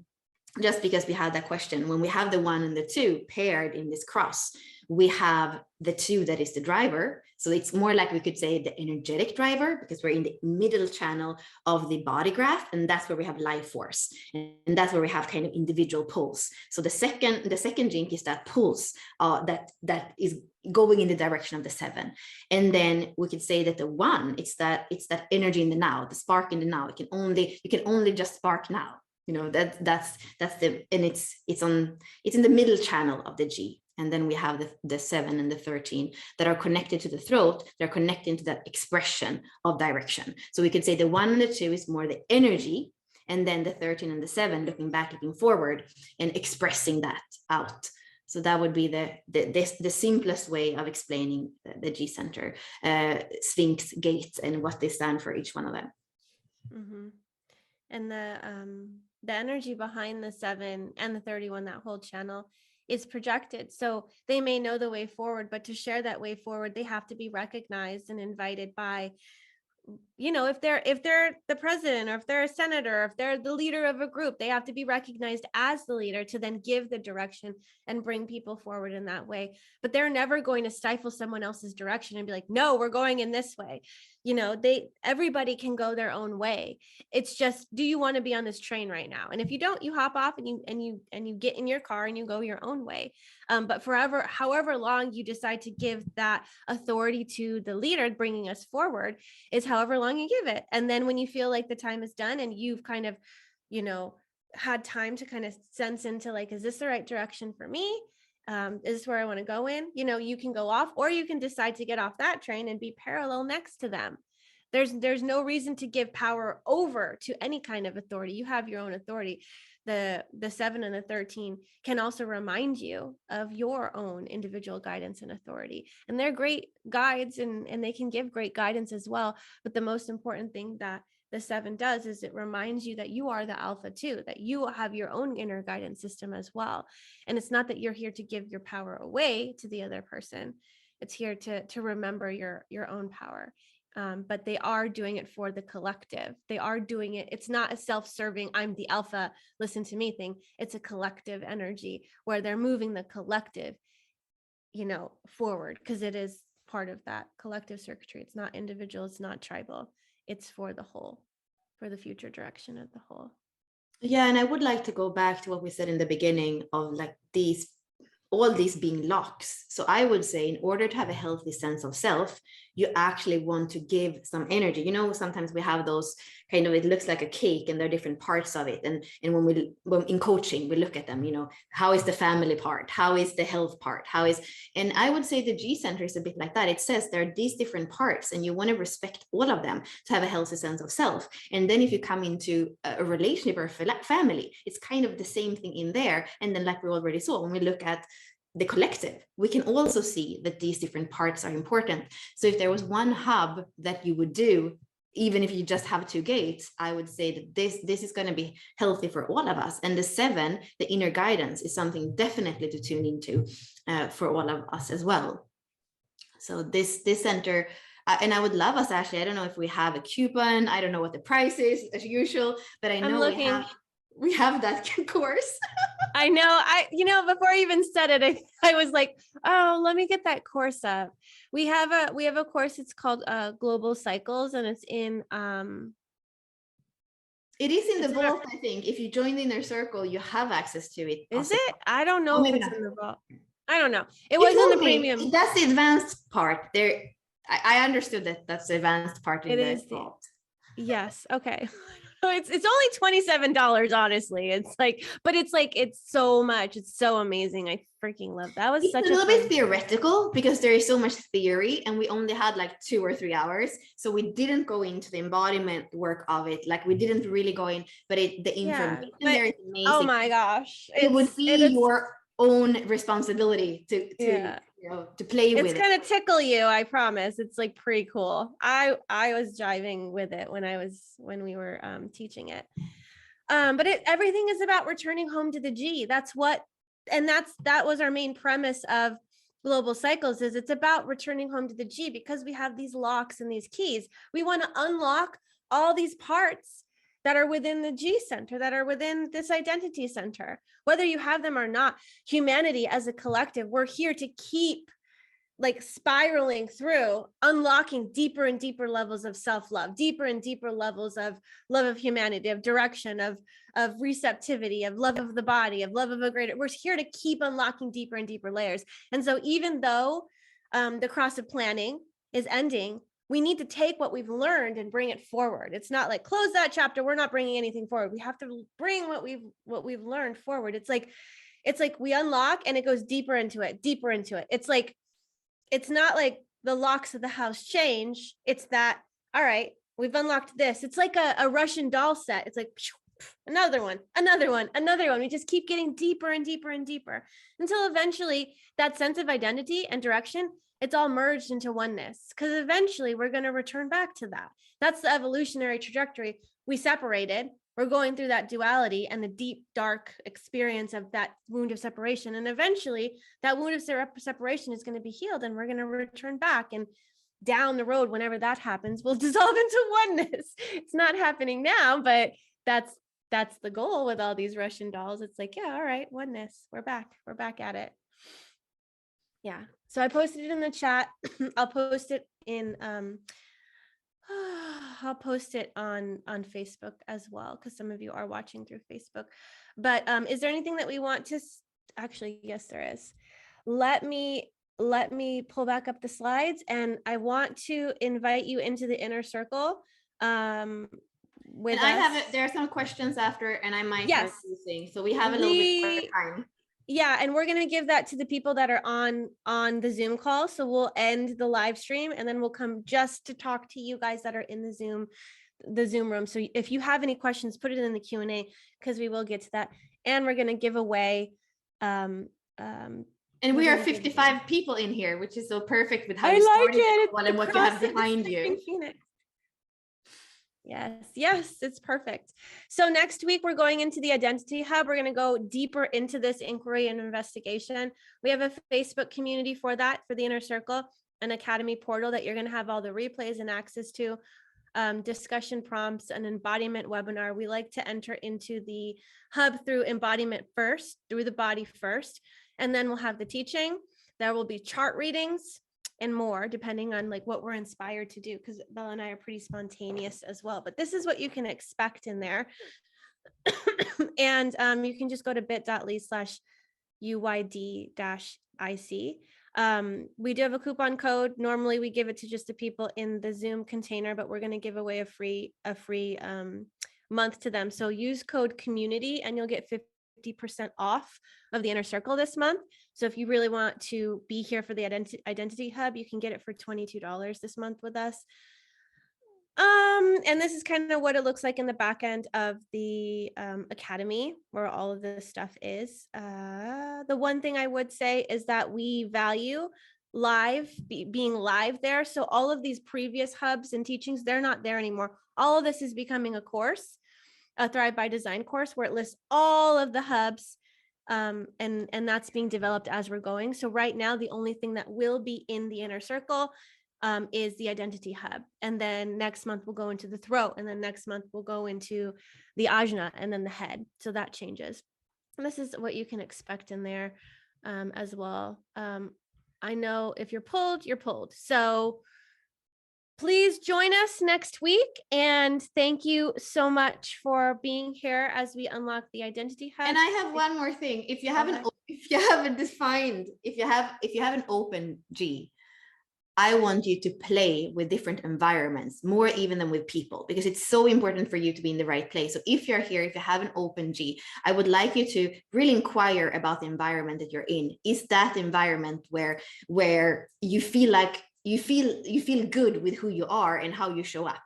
just because we had that question, when we have the 1 and the 2 paired in this cross, we have the 2 that is the driver. So it's more like we could say the energetic driver, because we're in the middle channel of the body graph, and that's where we have life force, and that's where we have kind of individual pulse. So the second jinki is that pulse that is going in the direction of the 7. And then we could say that the 1, it's that energy in the now, the spark in the now. You can only just spark now. You know, that's the, and it's in the middle channel of the G. And then we have the 7 and the 13 that are connected to the throat. They're connected to that expression of direction. So we could say the 1 and the 2 is more the energy, and then the 13 and the 7 looking back, looking forward, and expressing that out. So that would be the simplest way of explaining the G center, Sphinx gates, and what they stand for, each one of them.
Mm-hmm. And the energy behind the 7 and the 31, that whole channel, is projected. So they may know the way forward, but to share that way forward, they have to be recognized and invited by, you know, if they're the president, or if they're a senator, or if they're the leader of a group, they have to be recognized as the leader to then give the direction and bring people forward in that way. But they're never going to stifle someone else's direction and be like, no, we're going in this way. You know, everybody can go their own way. It's just, do you want to be on this train right now? And if you don't, you hop off and you get in your car and you go your own way. But however long you decide to give that authority to the leader bringing us forward is however long you give it. And then when you feel like the time is done and you've kind of, you know, had time to kind of sense into like, is this the right direction for me? Is this where I want to go in? You know, you can go off, or you can decide to get off that train and be parallel next to them. There's no reason to give power over to any kind of authority. You have your own authority. The 7 and the 13 can also remind you of your own individual guidance and authority. And they're great guides, and they can give great guidance as well. But the most important thing that the 7 does is it reminds you that you are the alpha too, that you have your own inner guidance system as well. And it's not that you're here to give your power away to the other person. It's here to remember your own power. But they are doing it for the collective. They are doing it. It's not a self-serving, I'm the alpha, listen to me thing. It's a collective energy where they're moving the collective, you know, forward, because it is part of that collective circuitry. It's not individual. It's not tribal. It's for the whole, for the future direction of the whole.
Yeah, and I would like to go back to what we said in the beginning of like all these being locks. So I would say, in order to have a healthy sense of self, you actually want to give some energy. You know, sometimes we have those kind of, it looks like a cake and there are different parts of it. And when in coaching, we look at them, you know, how is the family part? How is the health part? And I would say the G center is a bit like that. It says there are these different parts and you want to respect all of them to have a healthy sense of self. And then if you come into a relationship or a family, it's kind of the same thing in there. And then like we already saw, when we look at the collective, we can also see that these different parts are important. So if there was one hub that you would do, even if you just have 2 gates, I would say that this is going to be healthy for all of us. And the 7, the inner guidance, is something definitely to tune into for all of us as well. So this center, and I would love us, Ashley, I don't know if we have a coupon, I don't know what the price is as usual, but I know we have that course.
I know. Before I even said it, I was like, oh, let me get that course up. We have a course. It's called Global Cycles, and it's in
it is in the vault. I think if you join the inner circle, you have access to it.
Is it? I don't know if it's in the vault. I don't know. It was in the premium.
That's the advanced part there. I understood that that's the advanced part in
It
the
is the,
thought.
yes. Okay. It's only $27, honestly. It's like, but it's like, it's so much. It's so amazing. I freaking love that. Was
It's
such
a little bit
fun.
theoretical because there is so much theory and we only had like 2 or 3 hours. So we didn't go into the embodiment work of it. Like we didn't really go in, but the
Yeah.
information
But
there is
oh
amazing.
my gosh.
It would
It
be
is,
your own responsibility to
yeah.
you know, to play
It's
with it.
gonna tickle you, I promise. It's like pretty cool. I was jiving with it when we were teaching it. But everything is about returning home to the G. That was our main premise of Global Cycles, is it's about returning home to the G, because we have these locks and these keys. We want to unlock all these parts that are within the G center, that are within this identity center, whether you have them or not. Humanity as a collective, we're here to keep like spiraling through, unlocking deeper and deeper levels of self-love, deeper and deeper levels of love of humanity, of direction, of receptivity, of love of the body, of love of a greater. We're here to keep unlocking deeper and deeper layers. And so even though the cross of planning is ending, we need to take what we've learned and bring it forward. It's not like close that chapter, we're not bringing anything forward. We have to bring what we've learned forward. It's like we unlock and it goes deeper into it. It's like, it's not like the locks of the house change. It's that, all right, we've unlocked this. It's like a Russian doll set. It's like another one. We just keep getting deeper and deeper and deeper until eventually that sense of identity and direction, it's all merged into oneness. Because eventually we're going to return back to that. That's the evolutionary trajectory. We separated. We're going through that duality and the deep, dark experience of that wound of separation. And eventually that wound of separation is going to be healed and we're going to return back. And down the road, whenever that happens, we'll dissolve into oneness. It's not happening now, but that's the goal with all these Russian dolls. It's like, yeah, all right, oneness. We're back at it. Yeah. So I posted it in the chat. I'll post it in, I'll post it on Facebook as well, because some of you are watching through Facebook. But is there anything that we want to actually? Yes, there is. Let me pull back up the slides, and I want to invite you into the inner circle. With
and I have it. There are some questions after, and I might start using. So we have a little bit more time.
Yeah, and we're gonna give that to the people that are on the Zoom call. So we'll end the live stream and then we'll come just to talk to you guys that are in the Zoom room. So if you have any questions, put it in the Q&A, because we will get to that. And we're gonna give away
and we are 55 people in here, which is so perfect with how you started and what you have behind you.
Phoenix. Yes, it's perfect. So next week, we're going into the Identity Hub. We're going to go deeper into this inquiry and investigation. We have a Facebook community for that, for the Inner Circle, an Academy portal that you're going to have all the replays and access to, discussion prompts, an embodiment webinar. We like to enter into the hub through embodiment first, through the body first, and then we'll have the teaching. There will be chart readings and more, depending on like what we're inspired to do, because Bella and I are pretty spontaneous as well. But this is what you can expect in there. And you can just go to bit.ly/UYD-IC. We do have a coupon code. Normally we give it to just the people in the Zoom container, but we're going to give away a free month to them. So use code community and you'll get 50% off of the Inner Circle this month. So if you really want to be here for the Identity Hub, you can get it for $22 this month with us. And this is kind of what it looks like in the back end of the Academy, where all of this stuff is. The one thing I would say is that we value being live there. So all of these previous hubs and teachings, they're not there anymore. All of this is becoming a course, a Thrive by Design course, where it lists all of the hubs, and that's being developed as we're going. So right now, the only thing that will be in the Inner Circle is the Identity Hub. And then next month we'll go into the throat, and then next month we'll go into the ajna, and then the head. So that changes. And this is what you can expect in there as well. I know if you're pulled, you're pulled. So please join us next week. And thank you so much for being here as we unlock the Identity Hub.
And I have one more thing. If you haven't defined, if you have an open G, I want you to play with different environments, more even than with people, because it's so important for you to be in the right place. So if you're here, if you have an open G, I would like you to really inquire about the environment that you're in. Is that environment where you feel like you feel good with who you are and how you show up?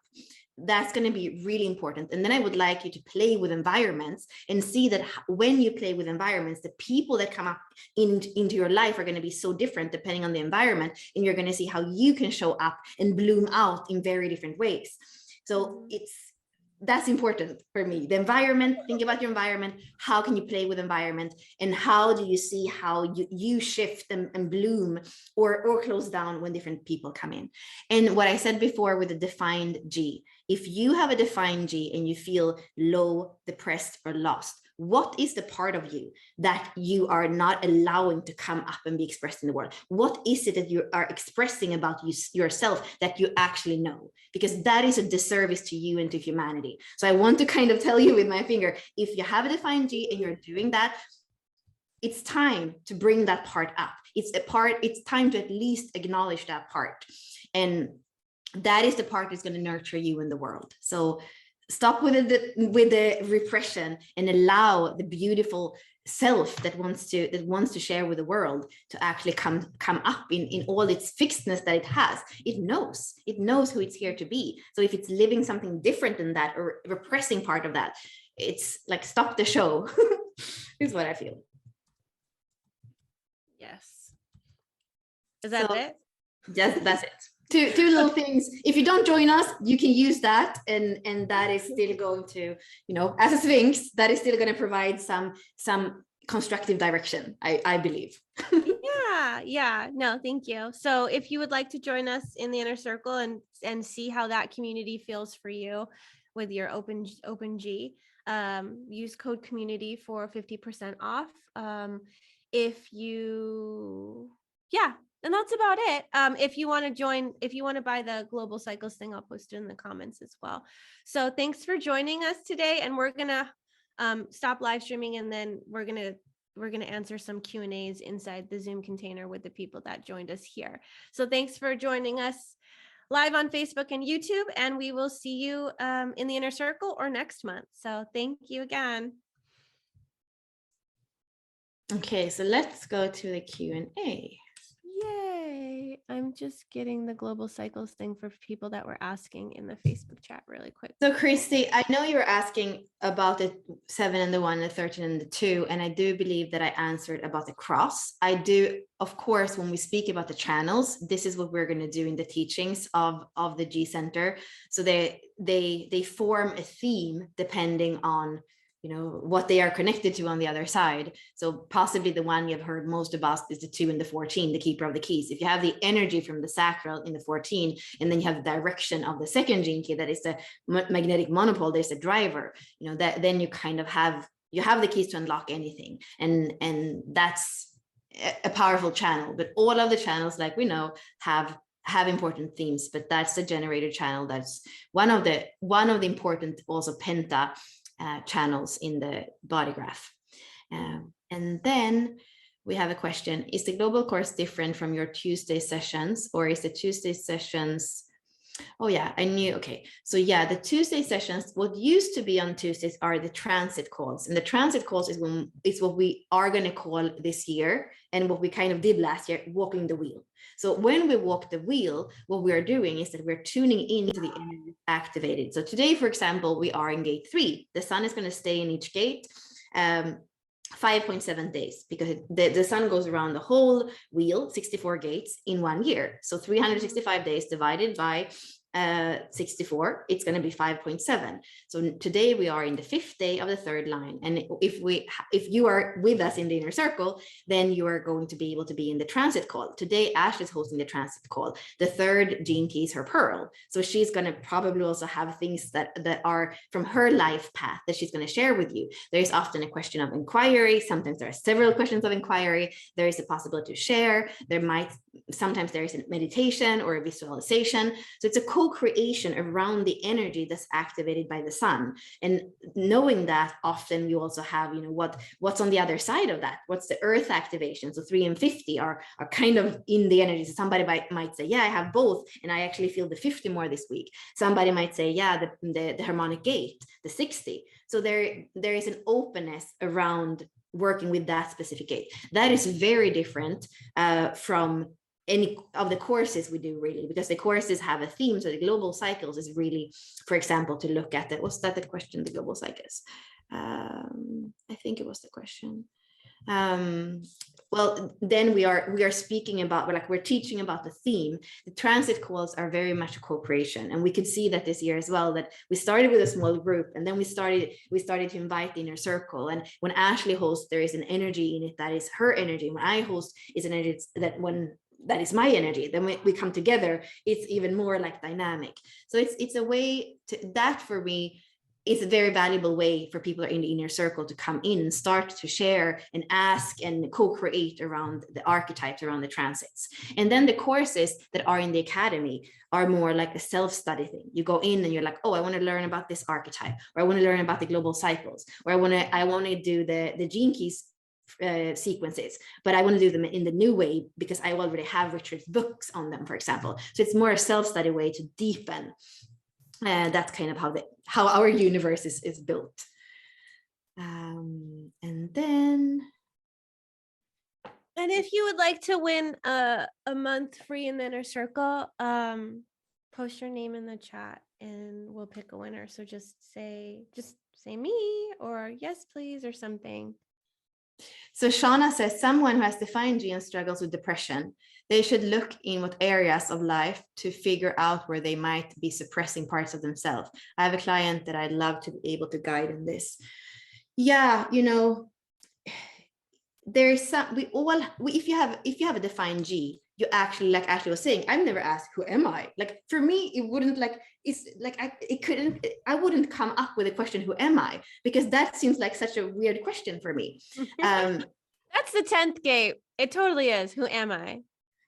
That's going to be really important. And then I would like you to play with environments and see that when you play with environments, the people that come up into your life are going to be so different depending on the environment. And you're going to see how you can show up and bloom out in very different ways. So that's important for me. The environment, think about your environment. How can you play with environment? And how do you see how you shift and bloom or close down when different people come in? And what I said before with the defined G, if you have a defined G and you feel low, depressed, or lost, what is the part of you that you are not allowing to come up and be expressed in the world? What is it that you are expressing about yourself that you actually know? Because that is a disservice to you and to humanity. So I want to kind of tell you with my finger, if you have a defined G and you're doing that, it's time to bring that part up. It's time to at least acknowledge that part. And that is the part that's going to nurture you in the world. So stop with the repression and allow the beautiful self that wants to share with the world to actually come up in all its fixedness that it has. It knows who it's here to be. So if it's living something different than that or repressing part of that, it's like, stop the show. Is what I feel.
Yes. Is that it?
Yes, that's it. Two little things. If you don't join us, you can use that, and that is still going to, as a Sphinx, that is still going to provide some constructive direction, I believe.
Yeah. No, thank you. So if you would like to join us in the inner circle and see how that community feels for you with your open G, use code community for 50% off. And that's about it. If you want to join, if you want to buy the Global Cycles thing, I'll post it in the comments as well. So thanks for joining us today. And we're going to stop live streaming, and then we're going to answer some Q&As inside the Zoom container with the people that joined us here. So thanks for joining us live on Facebook and YouTube, and we will see you in the inner circle or next month. So thank you again.
Okay, so let's go to the Q&A.
Yay. I'm just getting the Global Cycles thing for people that were asking in the Facebook chat really quick.
So Christy, I know you were asking about the 7 and the 1, the 13 and the 2, and I do believe that I answered about the cross. I do, of course, when we speak about the channels, this is what we're going to do in the teachings of the G Center. So they form a theme depending on what they are connected to on the other side. So possibly the one you've heard most about is the 2 and the 14, the keeper of the keys. If you have the energy from the sacral in the 14, and then you have the direction of the second gene key, that is the magnetic monopole, there's a driver, that then you kind of have the keys to unlock anything. And that's a powerful channel. But all of the channels, like we know, have important themes, but that's the generator channel. That's one of the important also penta channels in the body graph. And then we have a question: is the global course different from your Tuesday sessions, or is the Tuesday sessions? Oh yeah, I knew. Okay, so yeah, the Tuesday sessions, what used to be on Tuesdays are the transit calls, and the transit calls is what we are going to call this year, and what we kind of did last year, walking the wheel. So when we walk the wheel, what we are doing is that we're tuning into the energy activated. So today, for example, we are in gate 3. The sun is going to stay in each gate 5.7 days, because the sun goes around the whole wheel, 64 gates in 1 year. So 365 days divided by 64, it's going to be 5.7. So today we are in the 5th day of the 3rd line. And if you are with us in the inner circle, then you are going to be able to be in the transit call. Today, Ash is hosting the transit call. The 3rd gene key is her pearl. So she's going to probably also have things that are from her life path that she's going to share with you. There is often a question of inquiry. Sometimes there are several questions of inquiry. There is a possibility to share. Sometimes there is a meditation or a visualization. So it's a co-creation around the energy that's activated by the sun. And knowing that, often you also have, you know, what's on the other side of that, what's the earth activation. So 3 and 50 are kind of in the energy. So somebody might say, yeah, I have both, and I actually feel the 50 more this week. Somebody might say, yeah, the harmonic gate, the 60. So there is an openness around working with that specific gate. That is very different from any of the courses we do, really, because the courses have a theme. So the global cycles is really, for example, to look at it. Was that the question, the global cycles? I think it was the question. Well, then we are speaking about, like, we're teaching about the theme. The transit calls are very much a co-creation, and we could see that this year as well, that we started with a small group, and then we started to invite the inner circle. And when Ashley hosts, there is an energy in it that is her energy. When I host, is an energy that is my energy. Then we come together, it's even more like dynamic. So it's a way to, that for me is a very valuable way for people in the inner circle to come in and start to share and ask and co-create around the archetypes, around the transits. And then the courses that are in the academy are more like a self-study thing. You go in and you're like, oh, I want to learn about this archetype, or I want to learn about the global cycles, or I want to do the gene keys sequences, but I want to do them in the new way because I already have Richard's books on them, for example. So it's more a self-study way to deepen. That's kind of how our universe is built. And then,
and if you would like to win a month free in the inner circle, post your name in the chat and we'll pick a winner. So just say me, or yes please, or something.
So Shauna says, someone who has defined G and struggles with depression, they should look in what areas of life to figure out where they might be suppressing parts of themselves. I have a client that I'd love to be able to guide in this. Yeah, you know, there is some, if you have a defined G, you actually, like Ashley was saying, I've never asked, who am I? Like, for me, it wouldn't, like, it's like, I wouldn't come up with a question, who am I? Because that seems like such a weird question for me.
That's the 10th gate. It totally is. Who am I?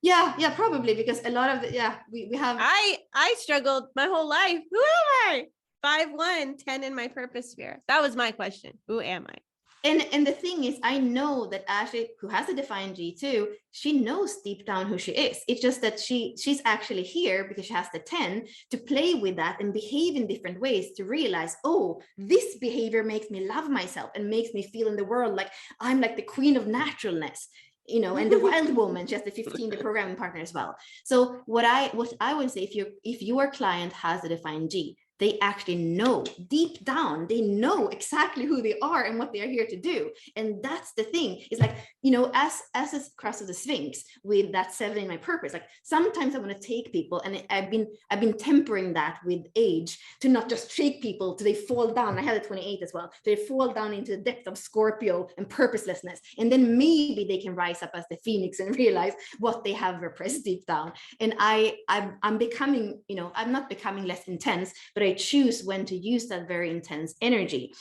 Yeah, probably, because a lot of we have.
I struggled my whole life. Who am I? 5'1", 10 in my purpose sphere. That was my question. Who am I?
And the thing is, I know that Ashley, who has a defined G too, she knows deep down who she is. It's just that she's actually here because she has the 10 to play with that and behave in different ways to realize, oh, this behavior makes me love myself and makes me feel in the world like I'm like the queen of naturalness, you know, and the wild woman. She has the 15, the programming partner as well. So what I would say, if your client has a defined G, they actually know deep down, they know exactly who they are and what they are here to do. And that's the thing. It's like, you know, as a cross of the Sphinx with that 7 in my purpose, like sometimes I want to take people, and I've been tempering that with age to not just shake people till they fall down. I had a 28 as well. They fall down into the depth of Scorpio and purposelessness. And then maybe they can rise up as the Phoenix and realize what they have repressed deep down. And I'm becoming, you know, I'm not becoming less intense, but I choose when to use that very intense energy.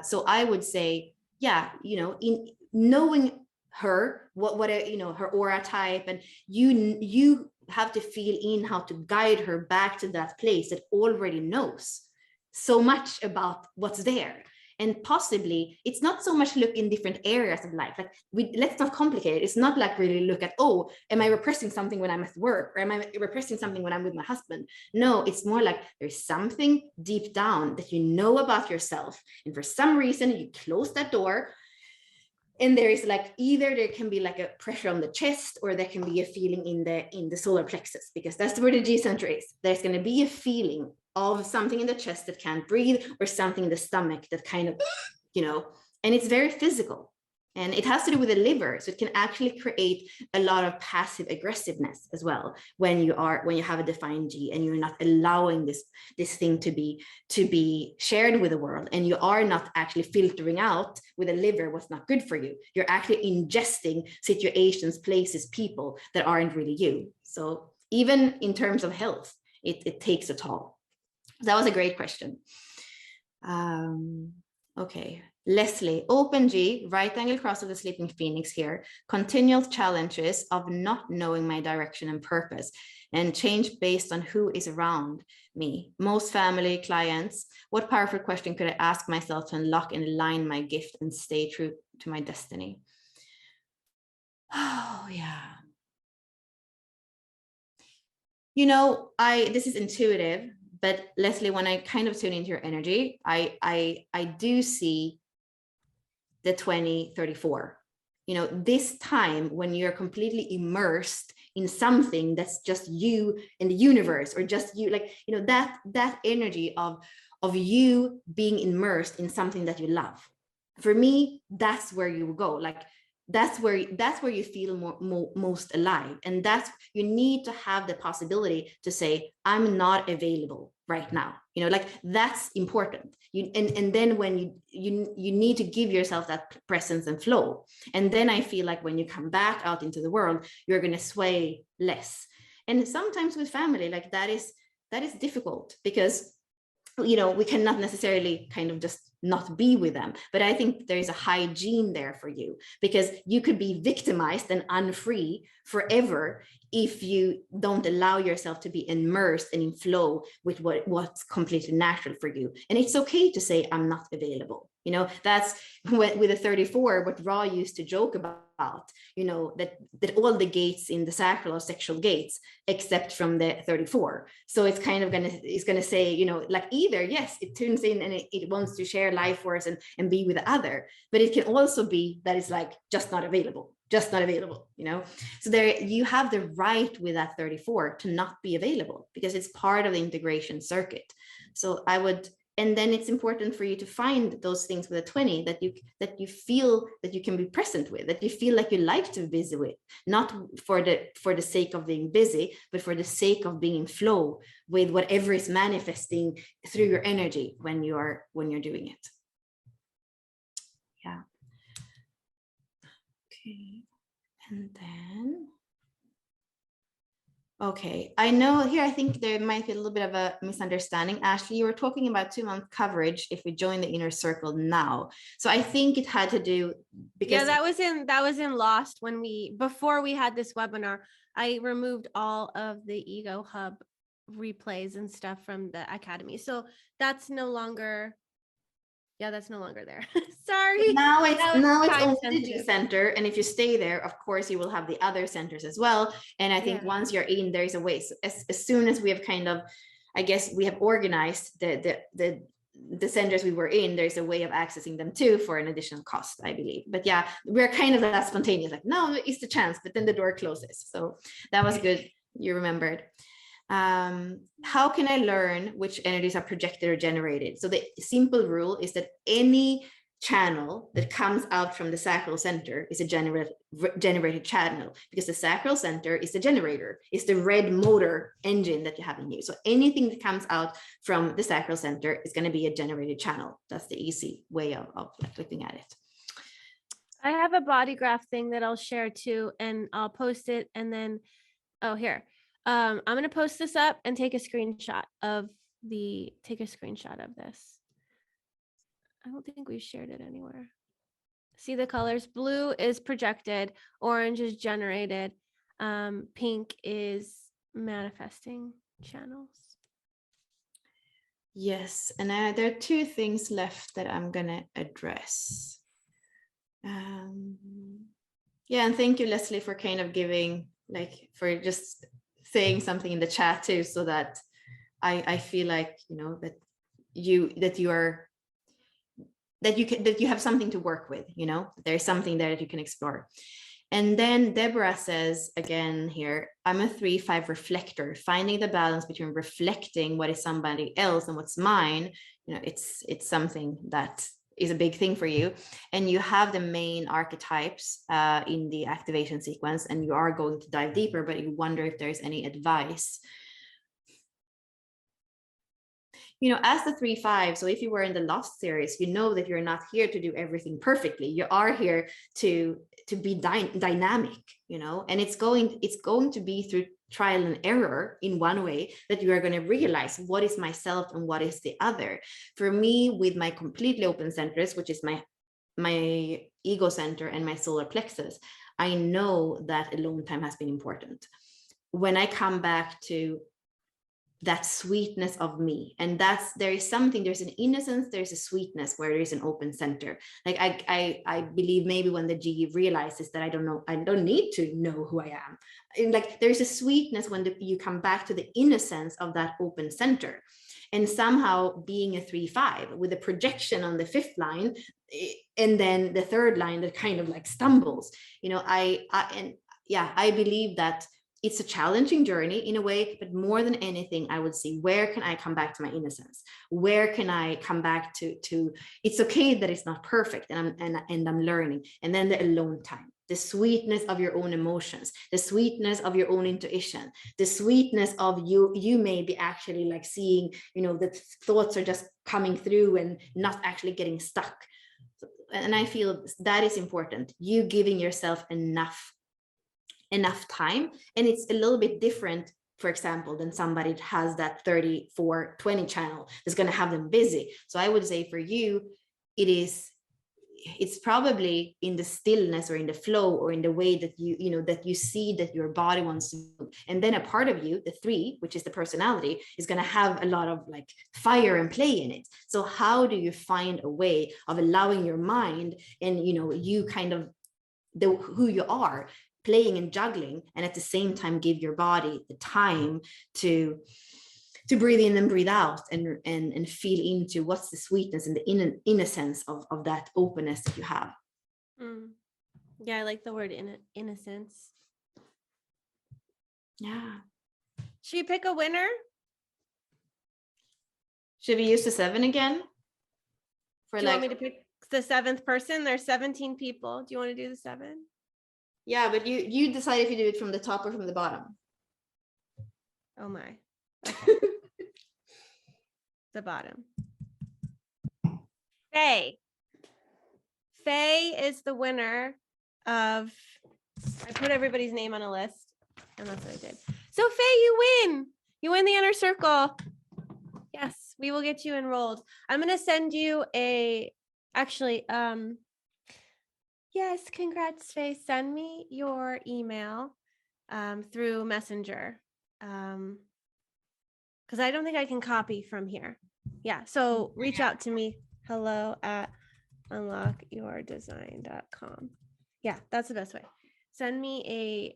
So I would say, yeah, you know, in knowing her, what you know, her aura type, and you have to feel in how to guide her back to that place that already knows so much about what's there. And possibly it's not so much look in different areas of life. Like, let's not complicate it. It's not like really look at, oh, am I repressing something when I'm at work, or am I repressing something when I'm with my husband? No, it's more like there's something deep down that you know about yourself, and for some reason you close that door, and there is like, either there can be like a pressure on the chest, or there can be a feeling in the solar plexus, because that's where the G center is. There's going to be a feeling of something in the chest that can't breathe, or something in the stomach that kind of, you know, and it's very physical, and it has to do with the liver. So it can actually create a lot of passive aggressiveness as well when you have a defined G, and you're not allowing this thing to be shared with the world, and you are not actually filtering out with a liver what's not good for you. You're actually ingesting situations, places, people that aren't really you. So even in terms of health, it takes a toll. That was a great question. Okay, Leslie, open G, right angle cross of the sleeping phoenix here, continual challenges of not knowing my direction and purpose, and change based on who is around me. Most family, clients, what powerful question could I ask myself to unlock and align my gift and stay true to my destiny? Oh, yeah. You know, this is intuitive, but Leslie, when I kind of tune into your energy, I do see the 2034. You know, this time when you're completely immersed in something that's just you in the universe, or just you, like, you know, that energy of you being immersed in something that you love. For me, that's where you go. Like, that's where you feel most alive. And that's, you need to have the possibility to say, I'm not available right now. You know, like, that's important. And then when you need to give yourself that presence and flow. And then I feel like when you come back out into the world, you're going to sway less. And sometimes with family, like, that is difficult, because, you know, we cannot necessarily kind of just not be with them. But I think there's a hygiene there for you, because you could be victimized and unfree forever if you don't allow yourself to be immersed and in flow with what's completely natural for you. And it's okay to say, I'm not available. You know, that's with the 34, what Ra used to joke about, you know, that all the gates in the sacral are sexual gates, except from the 34. So it's kind of gonna say, you know, like, either, yes, it tunes in and it wants to share life force and be with the other, but it can also be that it's like, just not available, you know. So there, you have the right with that 34 to not be available, because it's part of the integration circuit. So I would, and then it's important for you to find those things with a 20 that you feel that you can be present with, that you feel like you like to be busy with, not for the sake of being busy, but for the sake of being in flow with whatever is manifesting through your energy when you're doing it. Yeah. Okay. And then, okay, I know here, I think there might be a little bit of a misunderstanding. Ashley, you were talking about 2-month coverage if we join the inner circle now. So I think it had to do, because
yeah, that was in Lost when before we had this webinar, I removed all of the Ego Hub replays and stuff from the academy. So that's no longer, that's no longer there. Sorry.
Now it's only
sensitive.
Digi Center, and if you stay there, of course, you will have the other centers as well. And I think once you're in, there is a way. So as soon as we have kind of, I guess, we have organized the centers we were in, there's a way of accessing them too for an additional cost, I believe. But yeah, we're kind of that spontaneous, like, no, it's the chance, but then the door closes. So that was good. You remembered. How can I learn which energies are projected or generated? So the simple rule is that any channel that comes out from the sacral center is a generated channel, because the sacral center is the generator, it's the red motor engine that you have in you. So anything that comes out from the sacral center is going to be a generated channel. That's the easy way of looking at it.
I have a body graph thing that I'll share too, and I'll post it. And then, oh, here. I'm going to post this up and take a screenshot of this. I don't think we've shared it anywhere. See the colors? Blue is projected, orange is generated, pink is manifesting channels.
Yes, and there are 2 things left that I'm going to address. Yeah, and thank you, Leslie, for kind of giving, like, for just saying something in the chat too, so that I feel like, you know, that you have something to work with, you know, there's something there that you can explore. And then Deborah says again here, I'm a 3-5 reflector, finding the balance between reflecting what is somebody else and what's mine. You know, it's something that is a big thing for you. And you have the main archetypes in the activation sequence, and you are going to dive deeper, but you wonder if there's any advice. You know, as the 3-5, so if you were in the Lost series, you know that you're not here to do everything perfectly. You are here to be dynamic, you know, and it's going to be through trial and error in one way that you are going to realize what is myself and what is the other. For me, with my completely open centers, which is my my ego center and my solar plexus, I know that alone time has been important. When I come back to that sweetness of me, and there's an innocence, there's a sweetness where there is an open center. Like I believe maybe when the G realizes that I don't need to know who I am, and like there's a sweetness when you come back to the innocence of that open center. And somehow being a 3-5 with a projection on the 5th line, and then the 3rd line that kind of like stumbles, I believe that it's a challenging journey in a way, but more than anything, I would say, where can I come back to my innocence? Where can I come back to it's okay that it's not perfect, and I'm learning. And then the alone time, the sweetness of your own emotions, the sweetness of your own intuition, the sweetness of you may be actually like seeing, the thoughts are just coming through and not actually getting stuck. And I feel that is important. You giving yourself enough time. And it's a little bit different, for example, than somebody that has that 34-20 channel that's going to have them busy. So I would say for you, it's probably in the stillness or in the flow or in the way that that you see that your body wants to move. And then a part of you, the 3, which is the personality, is going to have a lot of like fire and play in it. So how do you find a way of allowing your mind and you kind of who you are playing and juggling, and at the same time give your body the time to breathe in and breathe out, and feel into what's the sweetness and the innocence of that openness that you have.
Yeah, I like the word innocence.
Yeah.
Should we pick a winner?
Should we use the 7 again?
Do you want me to pick the 7th person? There's 17 people. Do you want to do the 7?
Yeah, but you decide if you do it from the top or from the bottom.
Oh my. Okay. The bottom. Faye. Faye is the winner of, I put everybody's name on a list, and that's what I did. So Faye, you win. You win the inner circle. Yes, we will get you enrolled. I'm going to send you yes, congrats, Faye. Send me your email through Messenger, because I don't think I can copy from here. Yeah, so reach out to me. hello@unlockyourdesign.com. Yeah, that's the best way. Send me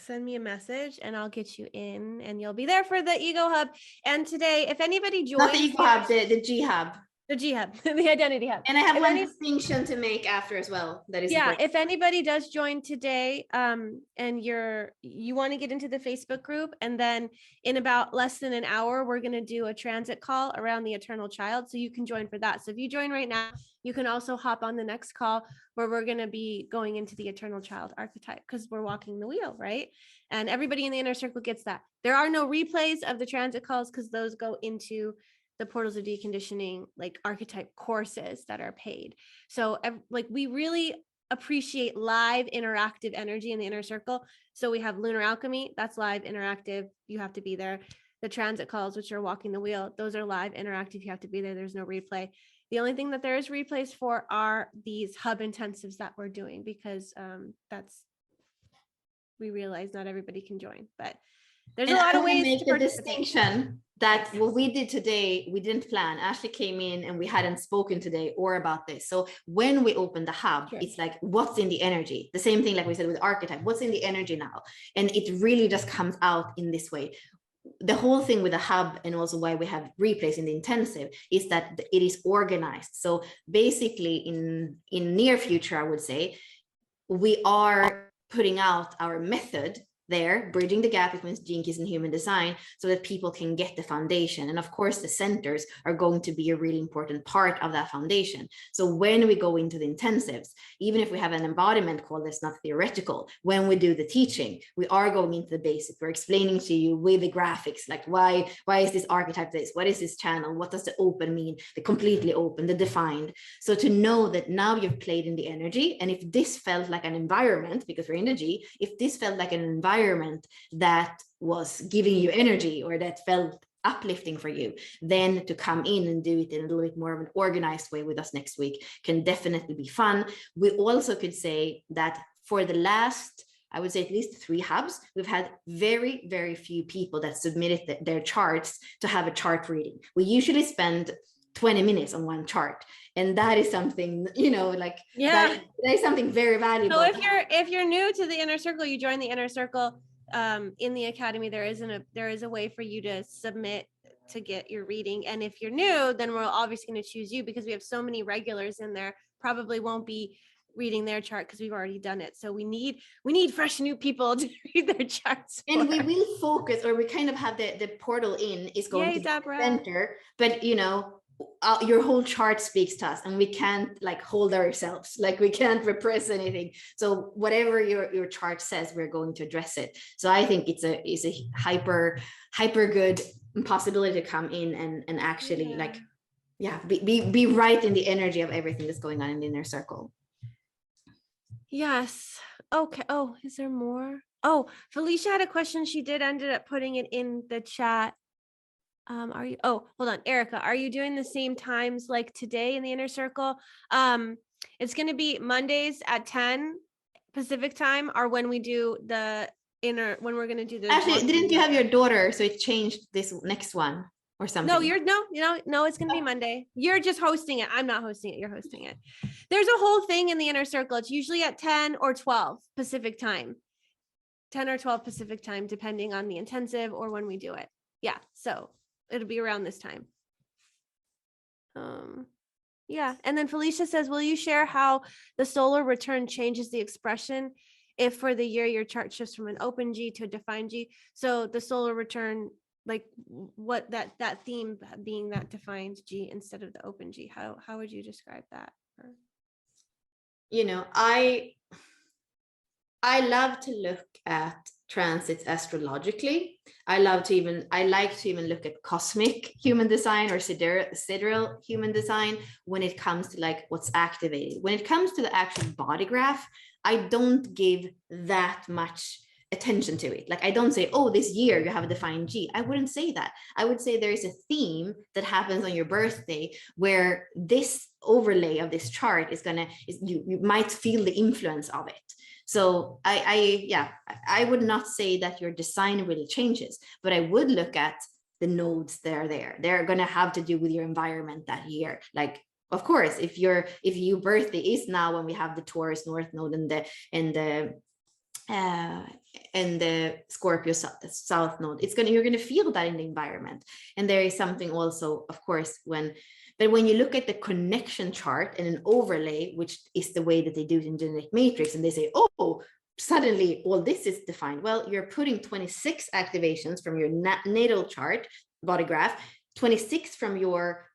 a message and I'll get you in, and you'll be there for the Ego Hub. And today, if anybody joins,
not the Ego Hub, the G Hub.
The G Hub, the Identity Hub.
And I have one distinction to make after as well. That is important.
If anybody does join today, and you want to get into the Facebook group, and then in about less than an hour, we're going to do a transit call around the eternal child. So you can join for that. So if you join right now, you can also hop on the next call where we're going to be going into the eternal child archetype, because we're walking the wheel, right? And everybody in the inner circle gets that. There are no replays of the transit calls because those go into the portals of deconditioning, like archetype courses that are paid. So like we really appreciate live interactive energy in the inner circle. So we have lunar alchemy, that's live interactive. You have to be there. The transit calls, which are walking the wheel, those are live interactive. You have to be there. There's no replay. The only thing that there is replays for are these hub intensives that we're doing, because we realize not everybody can join, but there's a lot of ways
to make the distinction that what we did today, we didn't plan. Ashley came in and we hadn't spoken today or about this. So when we open the hub, it's like, what's in the energy? The same thing like we said with archetype, what's in the energy now? And it really just comes out in this way. The whole thing with the hub, and also why we have replays in the intensive, is that it is organized. So basically in near future, I would say, we are putting out our method there, bridging the gap between Gene Keys and human design, so that people can get the foundation. And of course, the centers are going to be a really important part of that foundation. So when we go into the intensives, even if we have an embodiment call that's not theoretical, when we do the teaching, we are going into the basics. We're explaining to you with the graphics, like why is this archetype this? What is this channel? What does the open mean? The completely open, the defined. So to know that now you've played in the energy, and if this felt like an environment, because we're in the G, if this felt like an environment that was giving you energy, or that felt uplifting for you, then to come in and do it in a little bit more of an organized way with us next week can definitely be fun. We also could say that for the last, I would say at least 3 hubs, we've had very, very few people that submitted their charts to have a chart reading. We usually spend 20 minutes on one chart. And that is something, like that is something very valuable.
So if you're new to the Inner Circle, you join the Inner Circle in the Academy, there is a way for you to submit to get your reading. And if you're new, then we're obviously going to choose you because we have so many regulars in there, probably won't be reading their chart because we've already done it. So we need fresh new people to read their charts.
And we will focus, or we kind of have the portal in is going to be the center, but your whole chart speaks to us, and we can't like hold ourselves, like we can't repress anything. So whatever your chart says, we're going to address it. So I think it's a hyper good possibility to come in and actually be right in the energy of everything that's going on in the Inner Circle.
Yes. Okay. Oh, is there more? Oh, Felicia had a question. She ended up putting it in the chat. Hold on, Erica, are you doing the same times like today in the Inner Circle? It's going to be Mondays at 10 Pacific time, or when we do when we're going to do the.
Actually, didn't you have your daughter? So it changed this next one or something.
No, it's going to be Monday. You're just hosting it. I'm not hosting it. You're hosting it. There's a whole thing in the Inner Circle. It's usually at 10 or 12 Pacific time, 10 or 12 Pacific time, depending on the intensive or when we do it. Yeah. So it'll be around this time. Yeah. And then Felicia says, will you share how the solar return changes the expression if for the year your chart shifts from an open G to a defined G? So the solar return, like what that theme being that defined G instead of the open G, how would you describe that?
I love to look at transits astrologically. I like to even look at cosmic human design or sidereal human design when it comes to like what's activated. When it comes to the actual body graph, I don't give that much attention to it. Like I don't say, oh, this year you have a defined G. I wouldn't say that. I would say there is a theme that happens on your birthday where this overlay of this chart you might feel the influence of it. So I would not say that your design really changes, but I would look at the nodes that are there. They're going to have to do with your environment that year. Like, of course, if your birthday is now when we have the Taurus North Node and the Scorpio South Node, you're going to feel that in the environment. And there is something also, of course, when you look at the connection chart and an overlay, which is the way that they do it in genetic matrix, and they say, oh, suddenly all this is defined. Well, you're putting 26 activations from your natal chart, body graph, 26 from your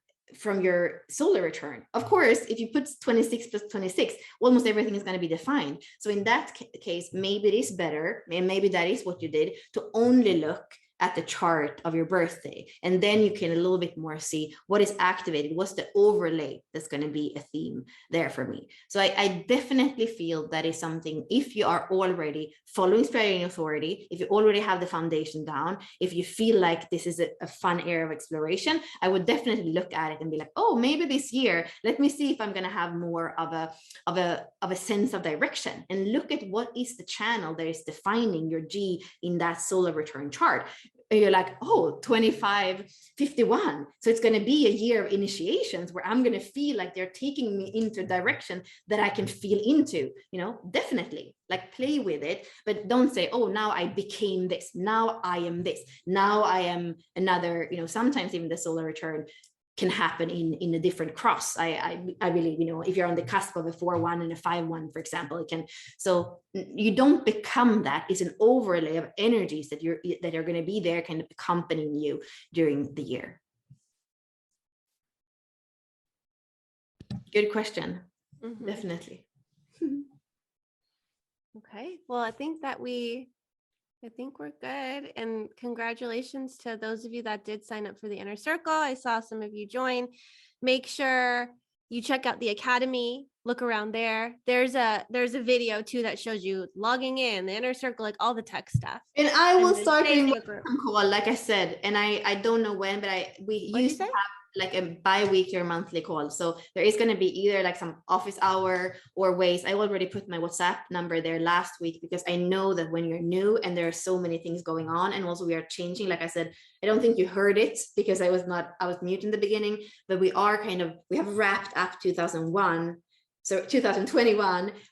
solar return. Of course, if you put 26 plus 26, almost everything is going to be defined. So in that case, maybe it is better, and maybe that is what you did, to only look at the chart of your birthday, and then you can a little bit more see what is activated, what's the overlay that's going to be a theme there for me. So I definitely feel that is something, if you are already following Spiraling Authority, if you already have the foundation down, if you feel like this is a fun area of exploration, I would definitely look at it and be like, oh, maybe this year, let me see if I'm going to have more of a sense of direction, and look at what is the channel that is defining your G in that solar return chart. You're like, oh, 2551. So it's going to be a year of initiations where I'm going to feel like they're taking me into a direction that I can feel into, definitely like play with it, but don't say, oh, now I became this. Now I am this. Now I am another, sometimes even the solar return can happen in a different cross. I really, if you're on the cusp of a 4-1 and a 5-1, for example, it can. So you don't become that. It's an overlay of energies that are going to be there, kind of accompanying you during the year. Good question. Mm-hmm. Definitely.
Okay. Well, I think we're good. And congratulations to those of you that did sign up for the Inner Circle. I saw some of you join. Make sure you check out the Academy. look around there. There's a video too that shows you logging in, the inner circle, like all the tech stuff.
And I will
the
start doing
Facebook group.
welcome call, like I said, and I don't know when, but we
What'd you
used to
say?
have like a bi-weekly or monthly call. So there is going to be either like some office hour or ways. I already put my WhatsApp number there last week because I know that when you're new and there are so many things going on, and also we are changing, like I said, I don't think you heard it because I was mute in the beginning, but we have wrapped up 2021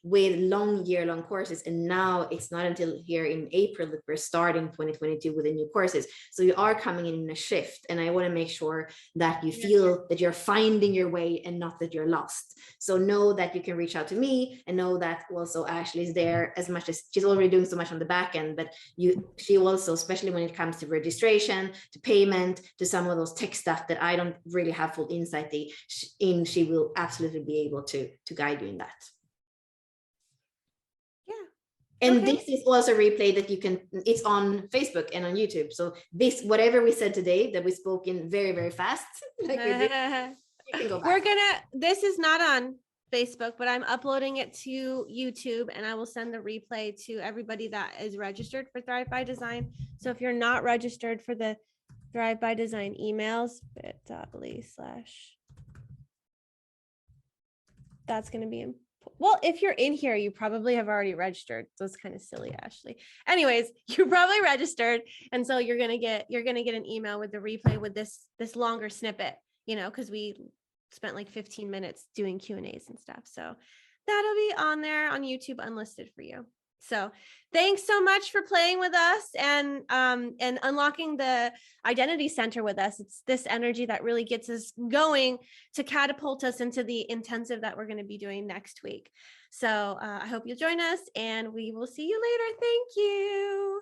with year-long courses, and now it's not until here in April that we're starting 2022 with the new courses. So you are coming in a shift, and I want to make sure that you feel that you're finding your way and not that you're lost. So know that you can reach out to me, and know that also Ashley is there, as much as she's already doing so much on the back end, but she also, especially when it comes to registration, to payment, to some of those tech stuff that I don't really have full insight in, she will absolutely be able to guide you in that.
Yeah.
And
okay.
This is also a replay that it's on Facebook and on YouTube. So this, whatever we said today that we spoke in very, very fast, like we did, you can go back.
This is not on Facebook, but I'm uploading it to YouTube, and I will send the replay to everybody that is registered for Thrive by Design. So if you're not registered for the Thrive by Design emails, bit.ly/ that's going to be well, if you're in here, you probably have already registered. So it's kind of silly, Ashley. Anyways, you're probably registered, and so you're gonna get an email with the replay with this longer snippet, because we spent like 15 minutes doing Q&As and stuff. So that'll be on there on YouTube unlisted for you. So thanks so much for playing with us and unlocking the identity center with us. It's this energy that really gets us going to catapult us into the intensive that we're going to be doing next week. So I hope you'll join us, and we will see you later. Thank you.